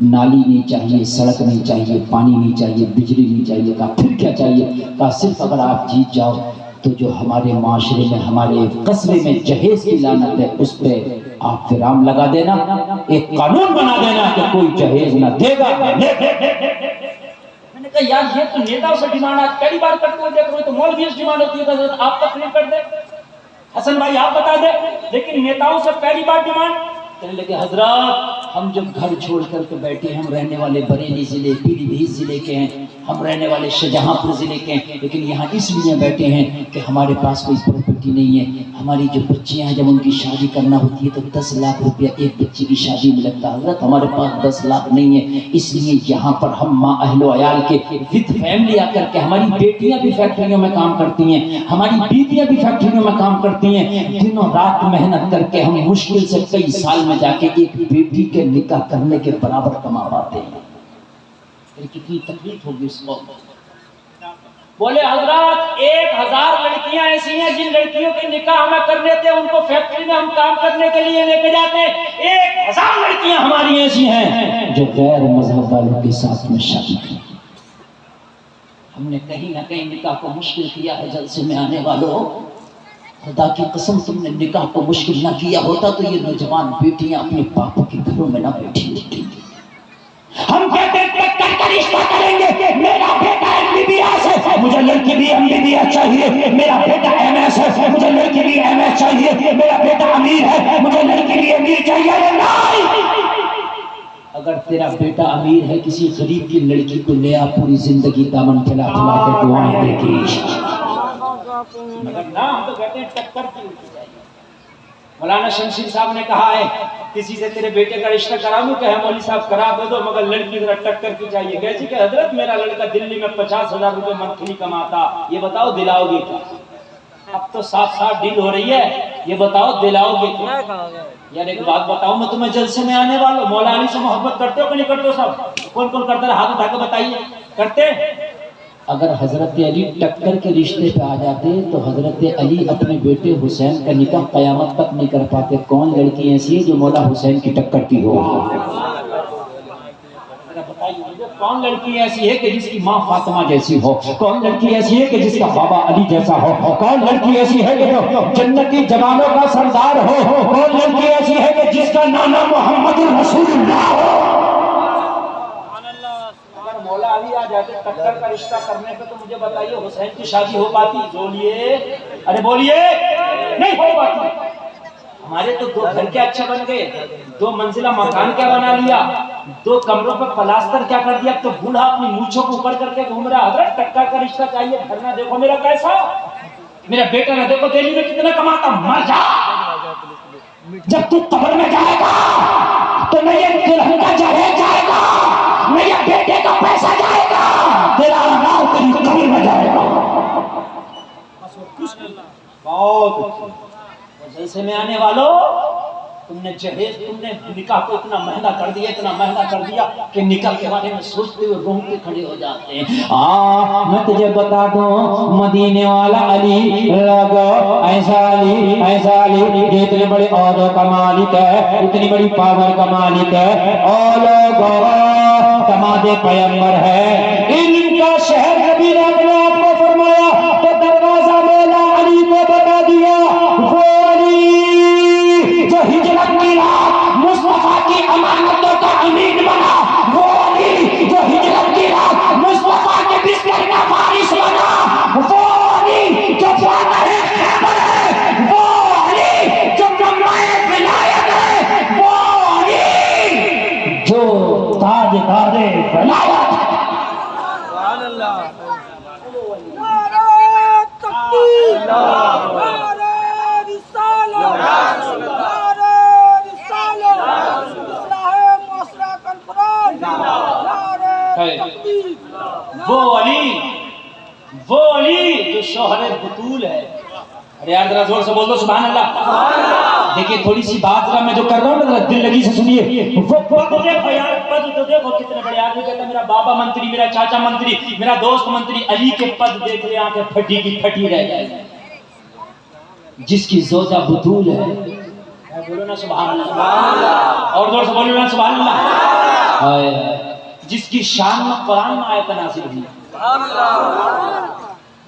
نالی نہیں چاہیے, سڑک نہیں چاہیے, پانی نہیں چاہیے, بجلی نہیں چاہیے. کہا پھر کیا چاہیے؟ کہا صرف اگر آپ جیت جاؤ تو جو ہمارے معاشرے میں ہمارے قصبے میں جہیز کی لعنت ہے اس پہ آپ فرام لگا دینا, ایک قانون بنا دینا کہ کوئی جہیز نہ دے گا. میں نے کہا یار یہ تو نیتاؤں سے ڈیمانڈ آج پہلی بار کرتے ہوئے دیکھ رہے, تو مولویوں سے ڈیمانڈ ہوتی ہے تو آپ تقریر کر دیں, حسن بھائی آپ بتا دیں, لیکن نیتاؤں سے پہلی بار ڈیمانڈ. کہنے لگے حضرات ہم جب گھر چھوڑ کر کے بیٹھے، ہم رہنے والے بریلی ضلع پیلی بھیت ضلع کے ہیں، ہم رہنے والے شاہجہاں پور ضلع کے ہیں، لیکن یہاں اس لیے بیٹھے ہیں کہ ہمارے پاس کوئی پراپرٹی نہیں ہے۔ ہماری جو بچیاں ہیں جب ان کی شادی کرنا ہوتی ہے تو 10 لاکھ روپیہ ایک بچی کی شادی میں لگتا ہے۔ حضرت ہمارے پاس 10 لاکھ نہیں ہے، اس لیے یہاں پر ہم ماں اہل و عیال کے وتھ فیملی آ کر کے، ہماری بیٹیاں بھی فیکٹریوں میں کام کرتی ہیں، ہماری بیٹیاں بھی فیکٹریوں میں کام کرتی ہیں، دنوں رات محنت کر کے ہم مشکل سے کئی سال میں جا کے ایک بیٹی کے نکاح کرنے کے برابر کما پاتے ہیں۔ کتنی تکلیف ہوگی اس کو۔ بولے حضرات 1000 لڑکیاں ایسی ہیں جن لڑکیوں کے نکاح ہمیں کرنے تھے، ان کو فیکٹری میں ہم کام کرنے کے لیے لے کے جاتے ہیں۔ 1000 لڑکیاں ہماری ایسی ہیں جو غیر مذہب والوں کے ساتھ میں شادی کی۔ ہم نے کہیں نہ کہیں نکاح کو مشکل کیا ہے۔ جلسے میں آنے والوں، خدا کی قسم تم نے نکاح کو مشکل نہ کیا ہوتا تو یہ نوجوان بیٹیاں اپنے باپوں کے گھروں میں نہ بیٹھی ہوتی۔ ہم کہتے ہیں کہ رشتہ کریں گے، میرا بیٹا MBBS ہے، مجھے لڑکی بھی MBBS چاہیے، میرا بیٹا MS ہے، مجھے لڑکی بھی MS چاہیے، میرا بیٹا امیر ہے، مجھے لڑکی بھی امیر چاہیے۔ نہیں، اگر تیرا بیٹا امیر ہے، کسی غریب کی لڑکی کو لے آ، پوری زندگی دامن پھیلا پھیلا کے دعائیں دے گی۔ مگر نہ، ہم تو کہتے ہیں ٹکر کی ہوتی چاہیے۔ مولانا شمشیر صاحب نے کہا ہے کسی سے تیرے بیٹے کا رشتہ کرا دوں، کہ مولوی صاحب کرا دے دو، مگر لڑکی ذرا ٹکر کی چاہیے۔ کیسی کہ حضرت میرا لڑکا دلی میں 50,000 روپے منتھلی کماتا، یہ بتاؤ دلاؤ گے کیا؟ اب تو صاف صاف ڈیل ہو رہی ہے، یہ بتاؤ دلاؤ گے کیا؟ یار ایک بات بتاؤ، میں تمہیں جلسے میں آنے والوں، مولا علی سے محبت کرتے ہو کہ نہیں کرتے ہو؟ سب کون کون کرتا ہے؟ ہاتھ اٹھا کے بتائیے، کرتے؟ اگر حضرت علی ٹکر کے رشتے پہ آ جاتے تو حضرت علی اپنے بیٹے حسین کا نکاح قیامت تک نہیں کر پاتے۔ کون لڑکی ایسی ہے جو مولا حسین کی ٹکر کی ہو؟ کون لڑکی ایسی ہے کہ جس کی ماں فاطمہ جیسی ہو؟ کون لڑکی ایسی ہے کہ جس کا بابا علی جیسا ہو؟ کون لڑکی ایسی ہے کہ جو جنتی جوانوں کا سردار ہو؟ کون لڑکی ایسی ہے کہ جس کا نانا محمد رسول اللہ ہو؟ مولا علی آ جاتے ٹکر کا رشتہ کرنے پہ تو مجھے بتائیے حسین کی شادی ہو پاتی؟ بولیے، ارے بولیے، نہیں ہو پاتی۔ ہمارے تو 2 گھر کیا اچھے بن گئے، 2 منزلہ مکان کیا بنا لیا، 2 کمروں پر پلاسٹر کیا کر دیا، تو بوڑھا اپنی مونچھوں کو اوپر کر کے گھوم رہا۔ حضرت ٹکر کا رشتہ چاہیے، گھر نہ دیکھو میرا کیسا، میرا بیٹا نہ دیکھو دہلی میں کتنا کماتا، مر جا۔ جب تو قبر میں جائے گا تو نہ یہ دلہن کا جہیز جائے گا، نہ یہ بیٹے کا پیسہ جائے گا، تیرا نام تیری قبر میں جائے گا۔ بہت جلسے میں آنے والوں، تم نے جہیز، تم نے نکاح کو اتنا مہنگا کر دیا، اتنا مہنگا کر دیا کہ نکاح کے بارے میں سوچتے ہوئے رونگٹے کھڑے ہو جاتے ہیں۔ میں تجھے بتا دوں، مدینے والا علی لوگو، ایسا علی، ایسا علی، یہ اتنے بڑے عہدوں کا مالک ہے، اتنی بڑی پاور کا مالک ہے، اور لوگو داماد پیغمبر ہے، ان کا شہر نبی نے اپنے آپ کو فرمایا تو دروازہ مولا علی کو بتا دیا، وہ علی جو ہجرت کی رات مصطفیٰ کی امانتوں کا امین بنا، وہ علی جو ہجرت کی رات مصطفیٰ کے بستر کا فارس بنا، وہ علی جو فاتح خیبر ہے، وہ علی جو منبع ولایت ہے، وہ علی جو تاجدار ولایت ہے۔ سبحان اللہ، نعرہ تکبیر، نعرہ رسالت، نعرہ رسالت، اصلاح معاشرہ کنفرنس، نعرہ تکبیر۔ وہ علی جو شوہر بطول ہے۔ ارے یار ذرا زور سے بول دو سبحان اللہ۔ دیکھیے تھوڑی سی بات ذرا میں جو کر رہا ہوں نا، دل لگی سے سنیے۔ وہ پد دیکھو یار، پد تو دیکھو کتنے بڑے آدمی کہتا ہے میرا بابا منتری، میرا چاچا منتری، میرا دوست منتری، علی کے پد دیکھ لے آنکھیں پھٹی کی پھٹی رہ جائے۔ جس کی زوجہ بطول ہے، بولو نا سبحان اللہ، اور زور سے بولو نا سبحان اللہ۔ جس کی شان میں قرآن میں آیت نازل ہوئی،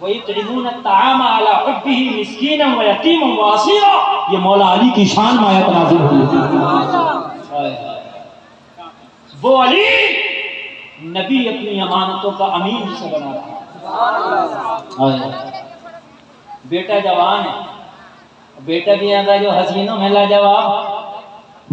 وَيُطْعِمُونَ الطَّعَامَ عَلَىٰ حُبِّهِ مِسْكِينًا وَيَتِيمًا وَأَسِيرًا، یہ مولا علی کی شان میں آیت نازل ہوئی۔ وہ علی نبی اپنی امانتوں کا امین جسے بنا رہا ہے۔ بیٹا جوان ہے، بیٹا بھی آتا جو حسینوں میں لاجواب،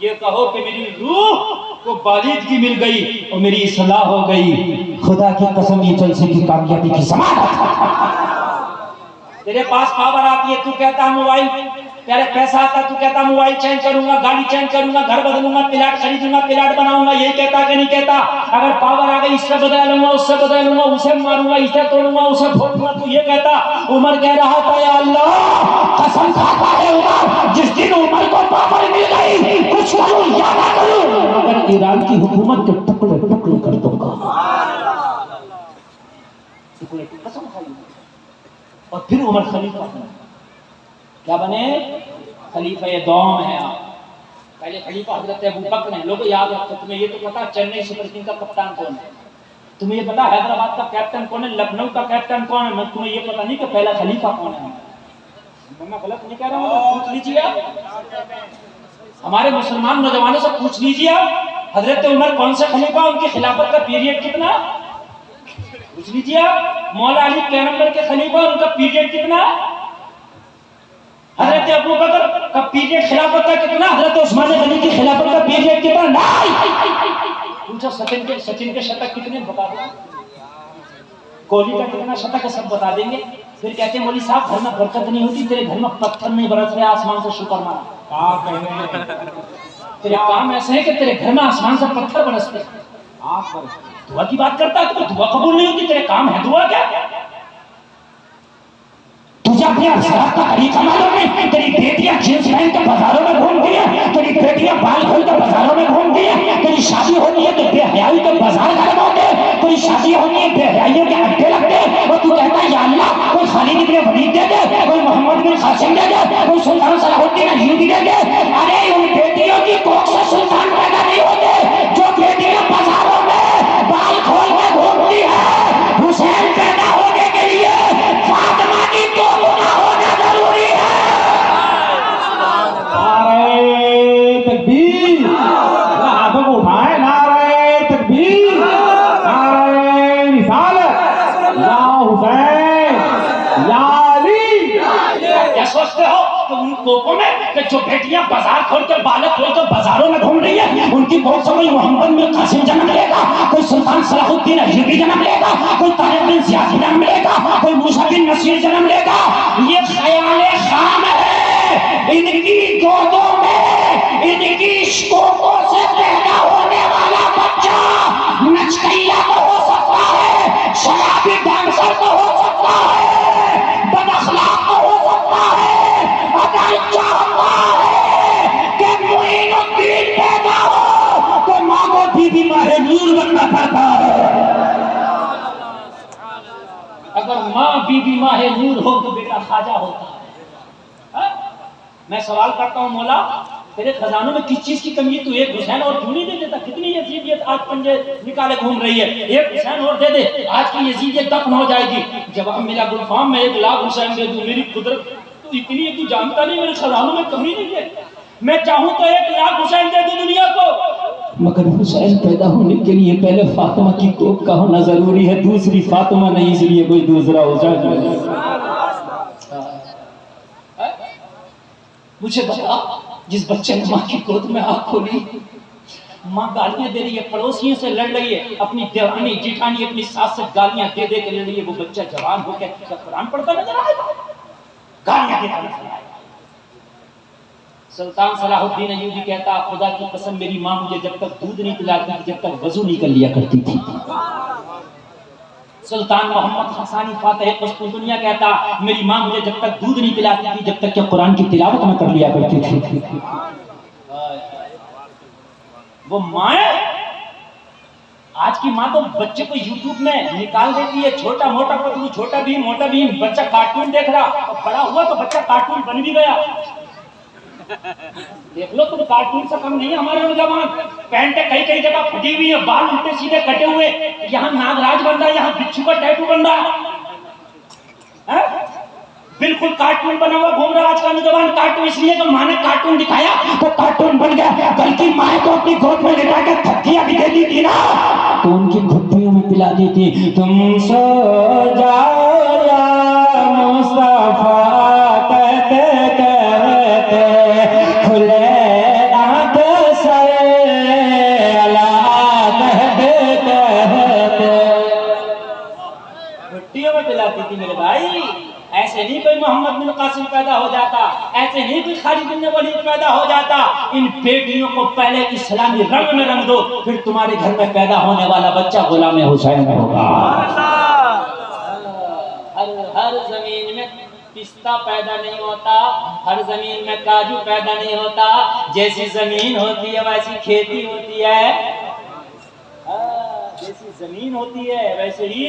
یہ کہو کہ میری روح کو بالیدگی مل گئی اور میری اصلاح ہو گئی. خدا کی قسم یہ جلسے کی کامیابی کی ضمانت. تیرے پاس پاور آتی ہے تو کہتا موبائل، تیرے پیسہ آتا تو کہتا موبائل چینج کروں گا، گاڑی چینج کروں گا، گھر بدلوں گا، پلاٹ خریدوں گا، پلاٹ بناؤں گا. یہی کہتا کہ نہیں کہتا؟ اگر پاور آ گئی اس سے بدل لوں گا، اس سے بدل لوں گا، اسے ماروں گا، اسے توڑوں گا، اسے پھوڑوں گا، تو یہ کہتا. عمر کہہ رہا تھا یا اللہ قسم کھاتا ہے عمر جس دن عمر کو پاور مل گئی کچھ کروں یا نہ کروں مگر ایران کی حکومت کے ٹکڑے ٹکڑے کر دوں گا. قسم کھائی. اور پھر عمر خلیفہ بنے. کیا بنے؟ خلیفہ دوم ہے. پہلے خلیفہ حضرت ابوبکر ہیں. لوگوں یاد رکھو. تمہیں یہ تو پتا چنئی سپر کنگ کا کپتان کون ہے؟ تمہیں یہ پتا حیدرآباد کا کیپٹن کون ہے؟ لکھنؤ کا کیپٹن کون ہے؟ تمہیں یہ پتا نہیں کہ پہلا خلیفہ کون ہے؟ میں غلط نہیں کہہ رہا ہوں. پوچھ لیجیے. ہمارے مسلمان نوجوانوں سے پوچھ لیجیے حضرت عمر کون سے خلیفہ، ان کی خلافت کا پیریڈ کتنا؟ پوچھ لیجیے. مولا علی کے نمبر کے خلیفہ، ان کا پیریڈ کتنا؟ حضرت ابوبکر کا پیریڈ خلافت کا کتنا؟ حضرت عثمان غنی کی خلافت کا پیریڈ کتنا؟ نہیں. پوچھو سچن کے شتک کتنے بتا دو، کوہلی کا کتنا شتک ہے، سب بتا دیں گے. پھر کہتے ہیں مولوی صاحب گھر میں برکت نہیں ہوتی، تیرے گھر میں پتھر نہیں برس رہے، آسمان سے شکر مانا. تیرے کام ایسے ہیں کہ تیرے گھر میں آسمان سے پتھر برستے. دعا کی بات کرتا ہے تو دعا قبول نہیں ہوتی. تیرے کام ہے دعا کیا؟ تجھے اپنے افسرات کا طریقہ معلوم ہے؟ تیری بیٹیاں جینس پہن کے بازاروں میں گھومتی ہیں، تیری بیٹیاں بال کھول کے بازاروں میں گھومتی ہیں. تیری شادی ہوتی ہے تو بے حیائی کے بازار گرم ہوتے ہیں. کوئی شادی ہونی ہے بے حیائیوں کے اڈے لگتے ہیں اور تو کہتا ہے یا اللہ کوئی خالد ابن ولید دے دے، کوئی محمد بن قاسم دے دے، کوئی سلطان صلاح الدین ایوبی دے دے. ارے ان بیٹیوں کی کوکھ سے سلطان پیدا نہیں ہوتے. جو بیٹیاں بازاروں میں بال کھول کے گھومتی ہیں حسین پیدا ہونے کے لیے فاطمہ کی دو گنا ہونا ضروری ہے. نعرہ تکبیر. ہاتھوں کو اٹھائیں. نعرہ تکبیر. نعرہ رسالت. یا حسین یا علی. کیا سوچتے ہو کہ ان کوکوں میں کہ جو بیٹیاں بازار کھول کے بالک کھول کے بازاروں میں گھوم رہی ہیں ان کی کوکھ سے کوئی محمد بن قاسم جنم لے گا، کوئی سلطان صلاح الدین ایوبی جنم لے گا، کوئی طارق بن زیاد جنم لے گا، کوئی موسیٰ بن نصیر جنم لے گا؟ یہ خیال خام ہے. ان کی گودوں میں ان کی کوکوں سے پیدا ہونے والا بچہ نچکیا تو ہو سکتا ہے، شرابی ڈانسر تو ہو سکتا ہے، بد اخلاق تو ہو سکتا ہے، اگر چاہتا ہے کہ معین الدین پیدا ہو تو ماں کو بی بی ماہ نور بننا پڑتا ہے. اگر ماں بی بی ماہ نور ہو تو بیٹا خواجہ ہوتا ہے. میں سوال کرتا ہوں مولا تیرے خزانوں میں کس چیز کی کمی ہے؟ تو ایک حسین اور کیوں نہیں دے دیتا؟ کتنی یزیدیت آج پنجے نکالے گھوم رہی ہے. ایک حسین اور دے دے، آج کی یزیدیت دفن ہو جائے گی. جواب ملا گلفام میں 1,00,000 حسین دے دوں. میری قدرت تو اتنی ہے، تو جانتا نہیں میرے خزانوں میں کمی نہیں ہے. میں چاہوں تو 1,00,000 حسین دے دوں دنیا کو. مگر حسین پیدا ہونے کے لیے پہلے فاطمہ کی کوکھ کا ہونا ضروری ہے. دوسری فاطمہ نہیں، اس لیے کوئی دوسرا حسین نہیں. مجھے بتا جس بچے نے ماں کی گود میں آنکھ کھولی، ماں گالیاں دے رہی ہے، پڑوسیوں سے لڑ رہی ہے، اپنی دیورانی جیٹھانی اپنی ساس سے گالیاں دے دے کے لڑ رہی ہے، وہ بچہ جوان ہو کے قرآن پڑھتا نظر آئے گا، گالیاں دیتا نظر آئے گا. سلطان صلاح الدین ایوبی کہتا خدا کی قسم میری ماں مجھے جب تک دودھ نہیں پلاتی تھی جب تک وضو نہیں کر لیا کرتی تھی. سلطان محمد حسانی فاتح قسطنطنیہ کہتا میری ماں مجھے جب تک دودھ نہیں پلاتی تھی جب تک کہ قرآن کی تلاوت نہ کر لیا کرتی تھی. وہ مائیں آج کی ماں تو بچے کو یوٹیوب میں نکال دیتی ہے، چھوٹا موٹا پتلو، چھوٹا بھیم موٹا بھیم، بچہ کارٹون دیکھ رہا، اور بڑا ہوا تو بچہ کارٹون بن بھی گیا. دیکھ لو تم کارٹون سے کم نہیں. ہمارے نوجوان پینٹیں کئی کئی جگہ پھٹی ہوئی ہیں، بال الٹے سیدھے کٹے ہوئے، یہاں ناگراج بن رہا ہے، یہاں بچھو کا ٹیٹو بن رہا ہے. بالکل کارٹون بنا ہوا گھوم رہا آج کا نوجوان. کارٹون اس لیے کہ ماں نے کارٹون دکھایا تو کارٹون بن گیا، بلکہ ماں کو اپنی گود میں لٹا کے تھکیاں بھی دے دی تھی نا تو ان کی گھٹیوں میں پلاتی تھی. تم سو جاؤ یا مصطفیٰ کہتے کہتے کھلے آنکھ ایسے نہیں کوئی خالد بن ولید پیدا ہو جاتا. ان بیٹیوں کو پہلے اسلامی رنگ میں رنگ دو, پھر تمہارے گھر میں پیدا ہونے والا بچہ غلام حسین ہوگا. ہر زمین میں پستہ پیدا نہیں ہوتا, ہر زمین میں کاجو پیدا نہیں ہوتا. جیسی زمین ہوتی ہے ویسی کھیتی ہوتی ہے, جیسی زمین ہوتی ہے ویسے ہی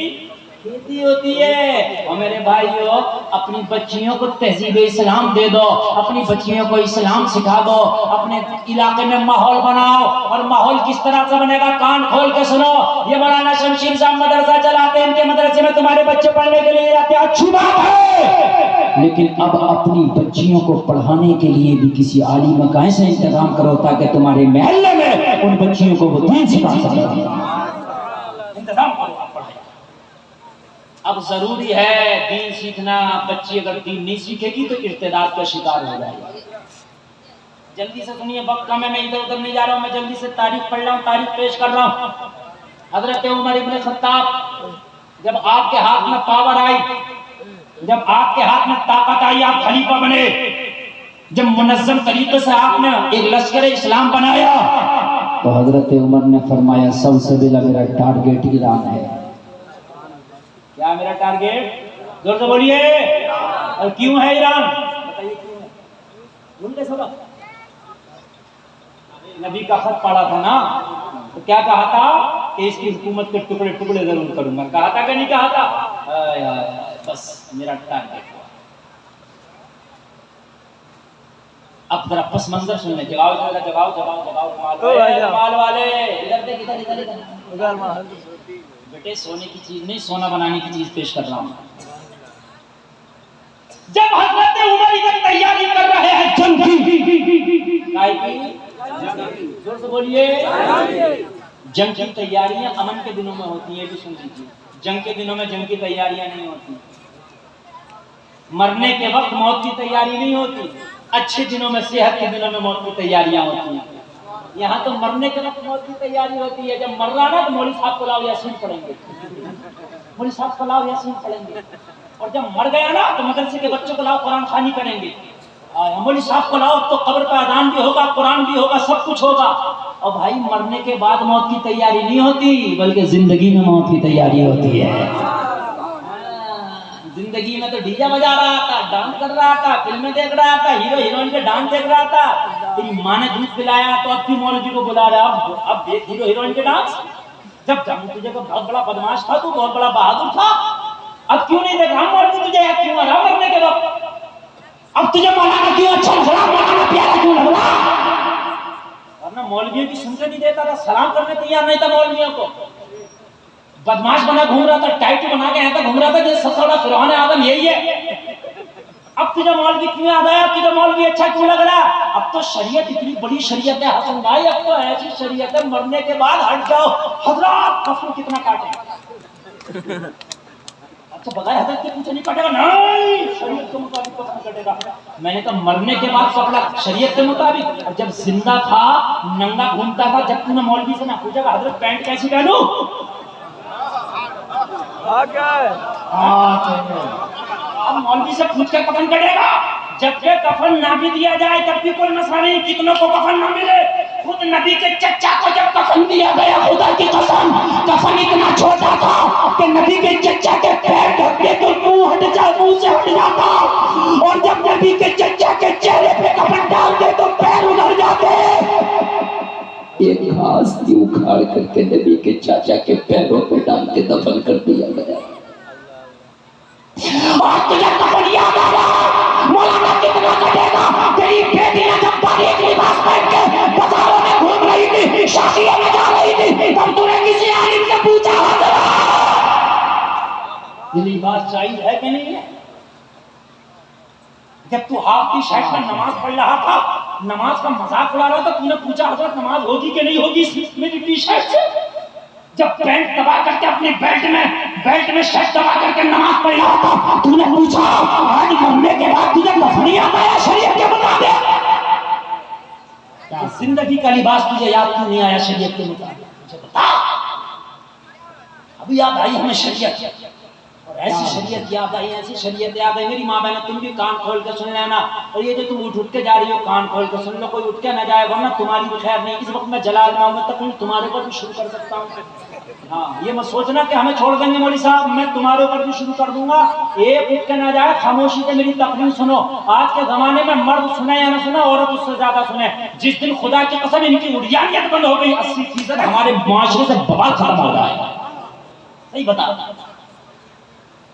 کھیتی ہوتی ہے. اور میرے بھائیو, اپنی بچیوں کو تہذیب اسلام دے دو, اپنی بچیوں کو اسلام سکھا دو, اپنے علاقے میں ماحول بناؤ. اور ماحول کس طرح سے بنے گا, کان کھول کے سنو. یہ مولانا شمشیر صاحب مدرسہ چلاتے ہیں, ان کے مدرسے میں تمہارے بچے پڑھنے کے لیے جاتے ہیں, اچھی بات ہے, لیکن اب اپنی بچیوں کو پڑھانے کے لیے بھی کسی عالم کا ایسا انتظام کرو تاکہ تمہارے محلے میں ان بچیوں کو وہ دین سکھا سکے. انتظام کرو, آپ پڑھائیں. اب ضروری ہے دین سیکھنا. بچی اگر دین نہیں سیکھے گی تو ارتداد کا شکار ہو جائے گا. جلدی سے سنیے, وقت کم ہے, میں ادھر ادھر نہیں جا رہا ہوں, میں جلدی سے تاریخ پڑھ رہا ہوں, تاریخ پیش کر رہا ہوں. حضرت عمر ابن خطاب, جب آپ کے ہاتھ میں پاور آئی, جب آپ کے ہاتھ میں طاقت آئی, آپ خلیفہ بنے, جب منظم طریقے سے آپ نے ایک لشکر اسلام بنایا, تو حضرت عمر نے فرمایا سب سے پہلا میرا ٹارگیٹ ایران ہے. کیا میرا ٹارگیٹ؟ زور سے بولیے. اور کیوں ہے ایران؟ بتائیے کیوں ہے. بھول گئے سبق؟ نبی کا خط پڑھا تھا نا, تو کیا کہا تھا کہ اس کی حکومت کے ٹکڑے ٹکڑے ضرور کروں گا. کہا تھا کہ نہیں کہا تھا؟ بس میرا ٹارگیٹ. اب ذرا پس منظر سن لیں. جگاؤ جگاؤ جگاؤ جگاؤ مال والے, ادھر دیکھ, ادھر ادھر ادھر. بیٹے سونے کی چیز نہیں, سونا بنانے کی چیز پیش کر رہا ہوں. جب حضرت عمر ادھر تیاری کر رہے ہیں جنگ کی, زور سے بولیے, جنگ کی تیاریاں امن کے دنوں میں ہوتی ہیں. بھی سن لیجیے, جنگ کے دنوں میں جنگ کی تیاریاں نہیں ہوتی. مرنے کے وقت موت کی تیاری نہیں ہوتی. اچھے دنوں میں, صحت کے دنوں میں موت کی تیاریاں ہوتی ہیں. یہاں تو مرنے کے وقت موت کی تیاری ہوتی ہے. جب مر رہا نا تو مولوی صاحب کو لاؤ یاسین پڑھیں گے, مولوی صاحب کو لاؤ یاسین پڑھیں گے. اور جب مر گیا نا تو مدرسے کے بچوں کو لاؤ قرآن خوانی کریں گے. مولوی صاحب کو لاؤ تو قبر پہ اذان بھی ہوگا, قرآن بھی ہوگا, سب کچھ ہوگا. اور بھائی مرنے کے بعد موت کی تیاری نہیں ہوتی, بلکہ زندگی میں موت کی تیاری ہوتی ہے. زندگی میں تو ڈی جے بجا رہا تھا, ڈانس کر رہا تھا, فلمیں دیکھ رہا تھا, ہیرو ہیروئن کے ڈانس دیکھ رہا تھا. تیری ماں نے دودھ پلایا تو اب کیوں مولوی کو بلا رہا؟ اب دیکھ ہیرو ہیروئن کے ڈانس. جب تجھے کو بہت بڑا بدماش تھا, تو بہت بڑا بہادر تھا, اب کیوں نہیں دیکھ رہا مولوی تجھے؟ کیوں آ رہا مرنے کے وقت؟ اب تجھے مولانا کیوں اچھا لگ رہا, مولانا پیارا کیوں لگ رہا؟ ورنہ مولویوں کی سنتے نہیں دیتا تھا, سلام کرنے تیار نہیں تھا مولویوں کو. بدماش بنا گھوم رہا تھا, ٹائٹ بنا کے ایسا گھوم رہا تھا جیسے سب سے بڑا فرعون آدم یہی ہے. اب تجھے مولوی کیوں یاد آیا, اب تجھے مولوی اچھا کیوں لگ رہا؟ اب تو شریعت اتنی بڑی شریعت ہے حسن بھائی, اب تو ایسی شریعت ہے مرنے کے بعد ہٹ جاؤ. حضرات کفن کتنا کاٹے؟ اچھا بغیر حضرت کے پوچھے نہیں کٹے گا؟ نہیں, شریعت کے مطابق کفن کٹے گا. میں نے کہا مرنے کے بعد کپڑا شریعت کے مطابق, اور جب زندہ تھا ننگا گھومتا تھا, جب تم نے مولوی سے نہ پوچھا کہ حضرت پینٹ کیسی پہنوں, اب مولوی سے پوچھ کر کفن کٹے گا. جب کہ کفن نہ بھی دیا جائے تب بھی کوئی مسئلہ نہیں, کتنوں کو کفن نہ ملے. خود نبی کے چچا کو جب کفن دیا گیا, خدا کی قسم کفن اتنا چھوٹا تھا کہ نبی کے چچا کے پیر ڈھکتے تو منہ سے ہٹ جاتا, اور جب نبی کے چچا کے چہرے پہ کفن ڈالتے تو پیر ادھر جاتے. ایک گھاس کی اکھاڑ کر کے نبی کے چاچا کے پیروں پہ ڈال کے دفن کر دیا گیا. اور تجھے کفن یاد آ رہا, مولانا کتنا کٹے گا. تیری بیٹیاں جب باریک لباس پہن کے بازاروں میں گھوم رہی تھی, شادیوں میں جا رہی تھی, تب تو نے کسی عالم سے پوچھا یہ لباس چاہیے ہے کہ نہیں ہے؟ جب تو ہاف کی شرٹ میں نماز پڑھ رہا تھا, نماز کا مذاق اڑا رہا تھا, تو نے پوچھا حضرت نماز ہوگی کہ نہیں ہوگی میری ٹی شرٹ سے؟ جب پینٹ دبا کر کے اپنی بیلٹ میں شرٹ دبا کر کے نماز پڑھ رہا تھا, تو نے پوچھا آج مرنے کے بعد تجھے کفن یاد آیا شریعت کے مطابق؟ زندگی کا لباس تجھے یاد کیوں نہیں آیا شریعت کے مطابق؟ مجھے بتا. ابھی یاد آئی ہمیں شریعت, اور ایسی شریعت یاد آئی، ایسی شریعت یاد آئی. میری ماں بہنوں تم بھی کان کھول کے سن لینا. اور یہ جو تم اٹھ کے جا رہی ہو کان کھول کے سن لو، کوئی اٹھ کے نہ جائے ورنہ تمہاری بھی خیر نہیں. اس وقت میں جلال میں تقریر تمہارے اوپر بھی شروع کر سکتا ہوں. ہاں یہ مت سوچنا کہ ہمیں چھوڑ دیں گے مولوی صاحب، میں تمہارے اوپر بھی شروع کر دوں گا. ایک اٹھ کے نہ جائے، خاموشی سے میری تقریر سنو. آج کے زمانے میں مرد سنے یا نہ سنے، عورت اس سے زیادہ سنے. جس دن خدا کی قسم ان کی اڑیانیت بند ہو گئی 80% ہمارے معاشرے سے بوال ختم ہو رہا ہے. صحیح بتا.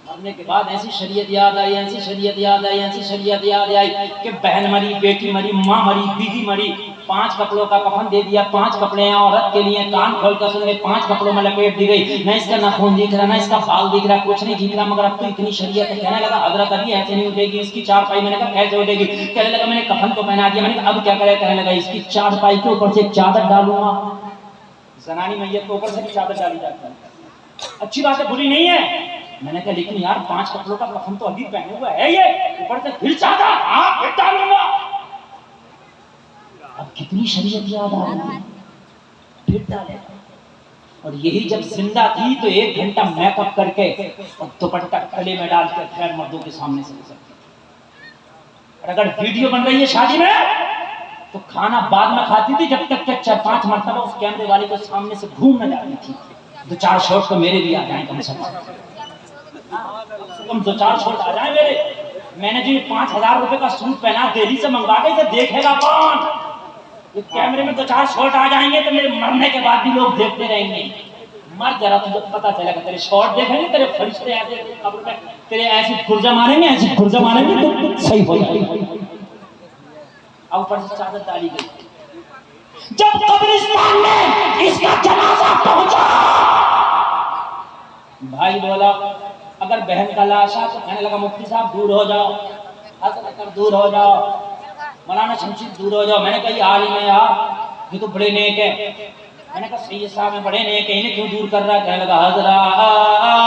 مرنے کے بعد ایسی شریعت یاد آئی، ایسی شریعت یاد آئی، ایسی شریعت یاد آئی کہ بہن مری، بیٹی مری، ماں مری، بیوی مری، 5 کپڑوں کا کفن دے دیا. 5 کپڑے ہیں عورت کے لیے، کان کھول کر سن لے، 5 کپڑوں میں لپیٹ دی گئی. نہ اس کا ناخن دکھ رہا، نہ اس کا بال دکھ رہا، کچھ نہیں دکھ رہا. مگر اب تو اتنی شریعت ہے. کہنے لگا حضرت ابھی ایسے نہیں اٹھے گی اس کی چارپائی. میں نے کہا کیسے اٹھے گی؟ کہنے لگا میں نے کفن کو پہنا دیا. میں نے کہا اب کیا کرے؟ کہنے لگا اس کی چارپائی کے اوپر سے ایک چادر ڈالوں گا. زنانی میت کے اوپر سے بھی چادر ڈالی جاتی ہے. اچھی بات ہے، بری نہیں ہے. میں نے کہا لیکن یار 5 کپڑوں کا کفن تو ابھی پہنے ہوا ہے، یہ اوپر سے پھر چادر. ہاں پھر ڈالوں گا. اب کتنی شریعت یاد آ رہی ہے، پھر ڈالے. اور یہی جب زندہ تھی تو 1 گھنٹہ میک اپ کر کے اور دوپٹہ گلے میں ڈال کے خیر مردوں کے سامنے سے سکتی. اور اگر ویڈیو بن رہی ہے شادی میں تو کھانا بعد میں کھاتی تھی جب تک کہ 4-5 مرتبہ اس کیمرے والی کے سامنے سے گھوم نہ جاتی تھی. 2-4 شاٹ تو میرے بھی آ جائیں کم سے کم 2-4 شاٹ آ جائیں میرے. میں نے جو یہ 5000 روپے کا سوٹ پہنا دہلی سے منگوا کے اسے دیکھے گا کون؟ یہ کیمرے میں 2-4 شاٹ آ جائیں گے تو میرے مرنے کے بعد بھی لوگ دیکھتے رہیں گے. مر ذرا تجھے پتا چلے گا. تیرے شاٹ دیکھیں گے، تیرے فرشتے آتے ہیں قبر میں، تیرے ایسی گرجا ماریں گے، ایسی گرجا ماریں گے تو صحیح ہو جائے گا. اب اوپر سے چادر ڈالی گئی. جب قبرستان میں اس کا جنازہ پہنچا، بھائی بولا اگر بہن کا لاش ہے تو کہنے لگا مفتی صاحب دور ہو جاؤ، حضرت دور ہو جاؤ، مولانا شمشید دور ہو جاؤ. میں نے کہا یہ عالم ہے یار، یہ تو بڑے نیک ہے. میں نے کہا سید صاحب میں بڑے نیک ہے، انہیں کیوں دور کر رہا ہے؟ کہنے لگا حضرات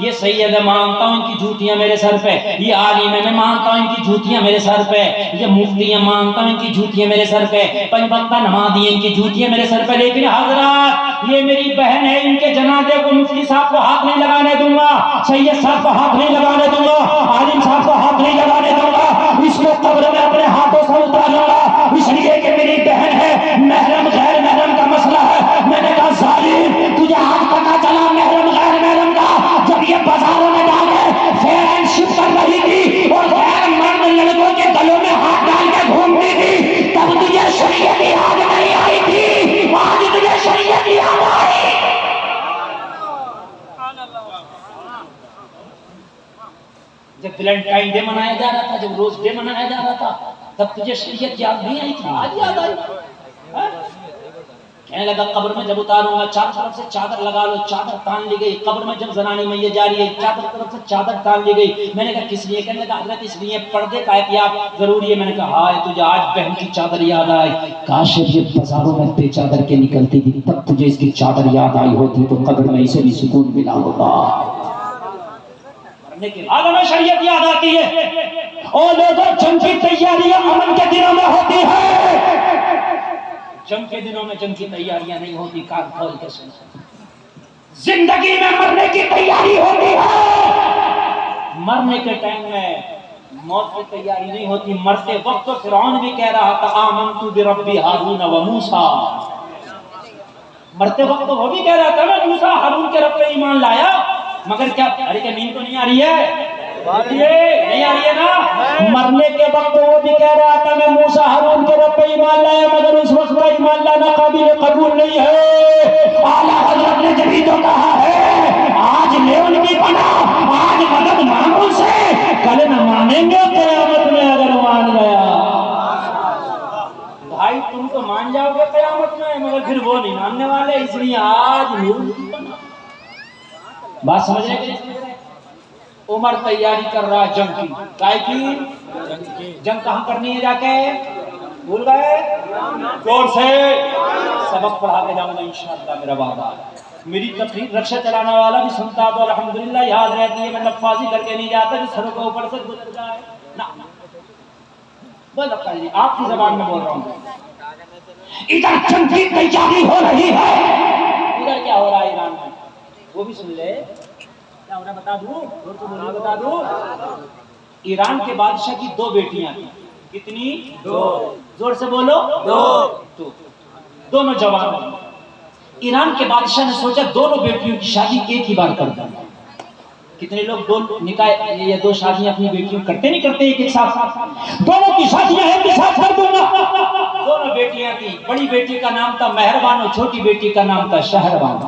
یہ سید ہے، مانتا ہوں ان کی جوتیاں میرے سر پہ. یہ عالم ہے، میں مانتا ہوں ان کی جوتیاں میرے سر پہ. یہ مفتی ہے، مانتا ہوں ان کی جوتیاں میرے سر پہ. 5 وقتہ نمازی ہیں، ان کی جوتیاں میرے سر پہ. لیکن حضرات یہ میری بہن ہے، ان کے جنازے کو مفتی صاحب کو ہاتھ نہیں لگانے دوں گا، سید صاحب کو ہاتھ نہیں لگانے دوں گا، عالم صاحب کو ہاتھ نہیں لگانے دوں گا. اس کو قبر میں اپنے ہاتھوں سے اتاروں گا، اس لیے کہ میری بہن ہے. محرم غیر محرم کا مسئلہ ہے. میں نے کہا ظالم تجھے آج پتا چلا محرم غیر محرم کا جب یہ بازاروں میں جا کے فیئر اینڈ شپ کر رہی تھی اور غیر مرد لڑکوں کے گلوں میں ہاتھ ڈال کے گھومتی تھی، تب تجھے شریعت یاد نہیں آئی تھی، آج تجھے شریعت یاد آئی. جب ویلنٹائن ڈے منایا جا رہا تھا، جب روز ڈے منایا جا رہا تھا، تب تجھے شریعت یاد نہیں آئی تھی، آج یاد آئی. کہنے لگا قبر میں جب اتاروں گا 4 طرف سے چادر لگا لو. چادر تان لی گئی. قبر میں جب زنانی میت جا رہی ہے 4 طرف سے چادر تان لی گئی. میں نے کہا کس لیے؟ کہنے لگا حضرت اس لیے پردے کا احتیاط ضروری ہے. میں نے کہا ہائے تجھے آج بہن کی چادر یاد آئی. کاش یہ بازاروں میں بے چادر کے نکلتی تھی تب تجھے اس کی چادر یاد آئی ہوتی تو قبر میں اسے بھی سکون ملا ہوگا. مرنے کے بعد ہمیں شریعت یاد آتی ہے. اور لوگوں جنگ کی تیاریاں امن کے دنوں میں ہوتی ہے، جنگ کے دنوں میں جنگ کی تیاریاں نہیں ہوتی. کان کھول کے سن، زندگی میں مرنے کی تیاری ہوتی ہے. مرنے کے ٹائم میں موت کی تیاری نہیں ہوتی. مرتے وقت تو فرعون بھی کہہ رہا تھا آمنت بربی ہارون و موسیٰ. مرتے وقت تو وہ بھی کہہ رہا تھا میں موسیٰ ہارون کے رب پہ ایمان لایا. مگر کیا ارے کہ نیند تو نہیں آ رہی ہے؟ نہیں آ رہی ہے نا. مرنے کے وقت وہ بھی کہہ رہا تھا میں موسیٰ ہارون کے رب پہ ایمان لایا، مگر اس وقت کا ایمان لانا قابل قبول نہیں ہے. اعلیٰ حضرت نے جبھی تو کہا ہے آج لے ان کی پناہ، آج مدد مانگو سے، کل نہ مانیں گے قیامت میں اگر مان گیا. بھائی تم تو مان جاؤ گے قیامت میں، مگر پھر وہ نہیں ماننے والے، اس لیے آج لے ان کی پناہ. بات سمجھ رہے کہ عمر تیاری کر رہا ہے جنگ کی. کائے کی جنگ کہاں کرنی ہے؟ جا کے بھول گئے؟ زور سے سبق پڑھا کے جاؤں گا انشاءاللہ میرا وعدہ. میری تقریر رکشہ چلانے والا بھی سنتا تو الحمدللہ یاد رہتی ہے. میں لفاظی کر کے نہیں جاتا جو سروں کے اوپر سے گزر جائے نا. بول رکھا جی آپ کی زبان میں بول رہا ہوں. ادھر جنگ کی تیاری ہو رہی ہے. ادھر کیا ہو رہا ہے ایران میں وہ بھی سن لے. کیا ہو رہا ہے بتا دوں؟ زور سے بولو بتا دوں. ایران کے بادشاہ کی 2 بیٹیاں تھیں. کتنی؟ 2. زور سے بولو. 2. دونوں جوان. ایران کے بادشاہ نے سوچا دونوں بیٹیوں کی شادی ایک ہی بار کر دوں. کتنے لوگ 2 نکاح یا 2 شادیاں اپنی بیٹیوں کرتے نہیں کرتے ایک ساتھ؟ دونوں کی شادیاں ایک ہی ساتھ کر دوں گا. دونوں بیٹیاں تھیں. بڑی بیٹی کا نام تھا مہربان اور چھوٹی بیٹی کا نام تھا شہربان.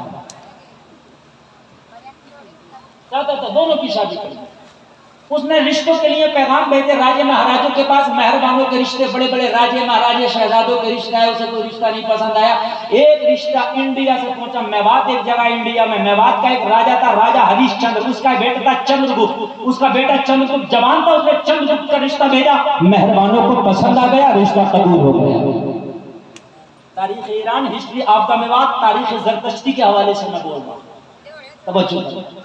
چاہتا تھا دونوں کی شادی کر. اس نے رشتوں کے لیے پیغام بھیجے راجے مہاراجوں کے پاس. مہربانوں کے رشتے, بڑے بڑے راجے مہاراجے شہزادوں کے رشتے آئے, اسے کوئی رشتہ نہیں پسند آیا. ایک رشتہ انڈیا سے پہنچا, میوات ایک جگہ انڈیا میں. میوات کا ایک راجا تھا, راجا ہریش چندر. اس کا بیٹا تھا چندرگپت. اس کا بیٹا چندرگپت جوان تھا, اس نے چندرگپت کا رشتہ بھیجا. مہربانوں کو پسند آ گیا, رشتہ قبول ہو گیا. تاریخ Iran, history of the Mewat, تاریخ زرتشتی کے حوالے سے میں بول رہا ہوں. توجہ,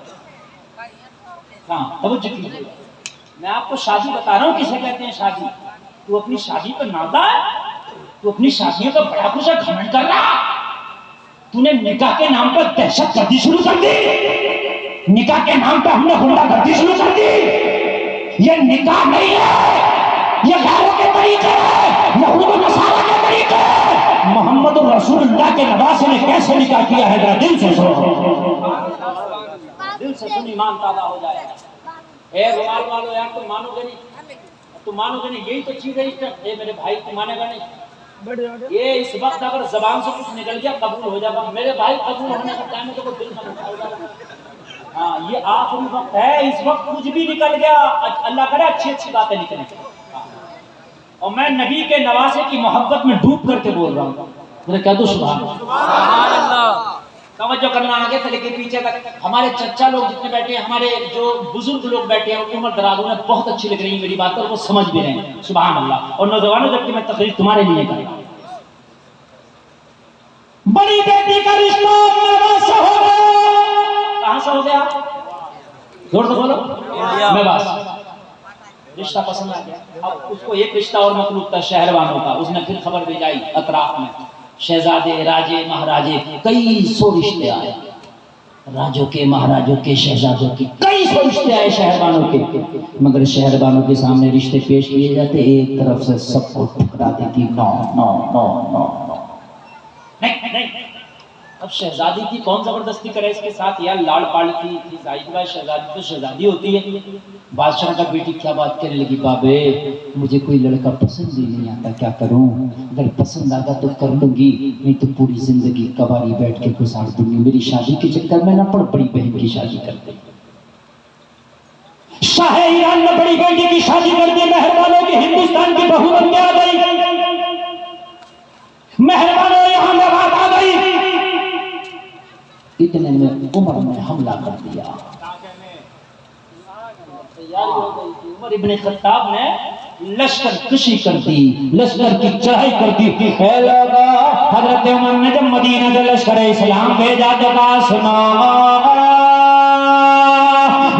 ہاں توجہ کیجیے. میں آپ کو شادی بتا رہا ہوں کسے کہتے ہیں شادی. تو اپنی شادی پر نادا ہے, تو اپنی شادیوں کا بڑا کچھ گھمنڈ کر رہا. تو نے نکاح کے نام پر دہشت گردی شروع کر دی. نکاح کے نام پر ہم نے غنڈہ گردی شروع کر دی. یہ نکاح نہیں ہے, یہ غیروں کے طریقے ہیں, یہود و نصارہ کے طریقے ہیں. محمد رسول اللہ کے نواسے نے کیسے نکاح کیا ہے, ذرا دل سے سنو. دل سے سن, ایمان تازہ ہو جائے گا. اے رومال والو یار, تم مانو گے نہیں, تم مانو گے نہیں. یہی تو چیز ہے اس ٹائم. اے میرے بھائی, تم مانے گا نہیں. یہ اس وقت اگر زبان سے کچھ نکل گیا قبول ہو جائے گا. میرے بھائی قبول ہونے کا ٹائم ہے تو دل میں رکھا ہوگا. ہاں یہ آخری وقت ہے. اس وقت کچھ بھی نکل گیا, اللہ کرے اچھی اچھی باتیں نکلیں. اور میں نبی کے نواسے کی محبت میں ڈوب کر کے بول رہا ہوں. میرے کہہ دو سبحان اللہ. توجہ کرنا آگے سے لے کے پیچھے تک. ہمارے چچا لوگ جتنے بیٹھے ہیں, ہمارے جو بزرگ لوگ بیٹھے ہیں, عمر دراز, انہیں بہت اچھی لگ رہی ہے میری بات, اور وہ سمجھ بھی رہے ہیں. سبحان اللہ. اور نوجوانوں, جبکہ میں تقریر تمہارے لیے کر رہا ہوں. بڑی بیٹی کا رشتہ میوات سے ہو گیا. کہاں سے ہو گیا؟ زور سے بولو. میوات. رشتہ پسند آ گیا. اب اس کو ایک رشتہ اور مطلوب تھا شہربانوں کا. اس نے پھر خبر بھیجائی اطراف میں. شہزادے, راجے, مہاراجے, کئی سو رشتے آئے. راجوں کے, مہاراجوں کے, شہزادوں کے کئی سو رشتے آئے شہربانوں کے. مگر شہربانوں کے سامنے رشتے پیش کیے جاتے, ایک طرف سے سب کو ٹھکرا دیتی. نو نو نو نو نو, نہیں. اب شہزادی کی کون زبردستی کرے اس کے ساتھ, یا لاڑ پاڑ کی ظاہر بات. شہزادی تو شہزادی ہوتی ہے. بادشاہ کا بیٹی کیا بات کرنے لگی, بابے مجھے کوئی لڑکا پسند ہی نہیں آتا, کیا کروں؟ اگر پسند آتا تو کر لوں گی, نہیں تو پوری زندگی کباری بیٹھ کے گزار دوں گی. میری شادی کے چکر میں نہ پڑ, بڑی بہن کی شادی کر دے. شاہ ایران نے بڑی بیٹی کی شادی کر دی. مہربانوں کی ہندوستان کی بہو بن کے آ گئی. مہربانوں یہاں میں بات آ گئی. اتنے میں عمر نے حملہ کر دیا. عمر ابن خطاب نے لشکر کشی کر دی, لشکر کی چڑھائی کر دی. حضرت عمر نے جب مدینہ سے لشکر اسلام بھیجا تو قاسم,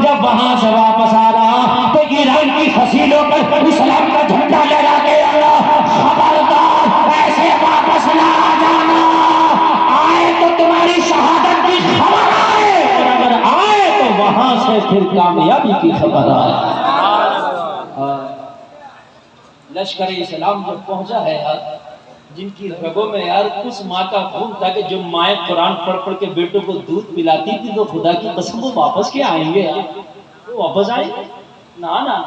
جب وہاں سے واپس آ رہا تو ایران کی فصیلوں پر اسلام کا جھنڈا لہرا کے آیا, خبردار ایسے واپس نہ آ جانا, آئے تو تمہاری شہادت کی خبر آئے, اور اگر آئے تو وہاں سے پھر کامیابی کی خبر آئے. لشکر اسلام جب پہنچا ہے یار, جن کی رگوں میں یار اس ماں کا خون تھا کہ جو مائیں قرآن پڑھ پڑھ کے بیٹوں کو دودھ پلاتی تھی, تو خدا کی قسم وہ واپس کیا آئیں گے یار؟ وہ واپس آئیں گے؟ نہ,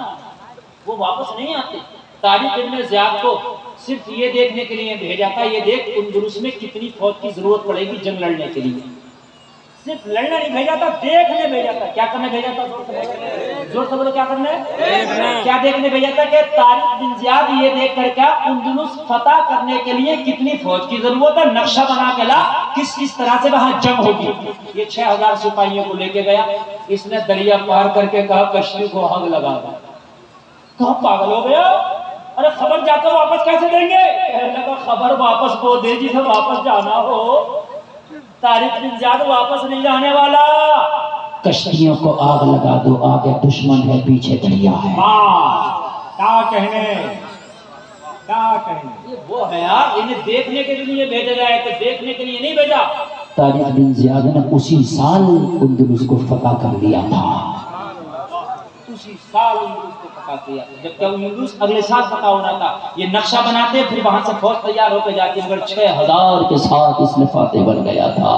وہ واپس نہیں آتے. طارق ابن زیاد کو صرف یہ دیکھنے کے لیے بھیجا تھا, یہ دیکھ اندلس میں کتنی فوج کی ضرورت پڑے گی جنگ لڑنے کے لیے. صرف لڑنا نہیں بھیجا تھا, دیکھنے بھیجا تھا. کیا کرنے بھیجا تھا؟ زور سے بولو, کیا کرنے؟ کیا دیکھنے بھیجا تھا کہ طارق بن زیاد یہ دیکھ کر کیا اندلس فتح کرنے کے لیے کتنی فوج کی ضرورت ہے, نقشہ بنا کے لا کس طرح سے وہاں جنگ ہوگی. یہ 6000 سپاہیوں کو لے کے گیا. اس نے دریا پار کر کے کہا کشتی کو آگ لگا دو. کہا پاگل ہو گیا, ارے خبر جا کر واپس کیسے دیں گے؟ کہنے لگا خبر واپس وہ دے جسے واپس جانا ہو. طارق بن زیاد واپس نہیں جانے والا. کشتیوں کو آگ لگا دو, آگے دشمن ہے, پیچھے دریا ہے. کیا کہنے, یہ وہ ہے یار, انہیں دیکھنے کے لیے بھیجا جائے تو دیکھنے کے لیے نہیں بھیجا. طارق بن زیاد نے اسی سال اندلس کو فتح کر لیا تھا، اسی سال اندلس کو فتح کیا، جبکہ اندلس اگلے سال فتح ہونا تھا۔ یہ نقشہ بناتے پھر وہاں سے فوج تیار ہو کے جاتی، مگر 6000 کے ساتھ اس میں فاتح بن گیا تھا۔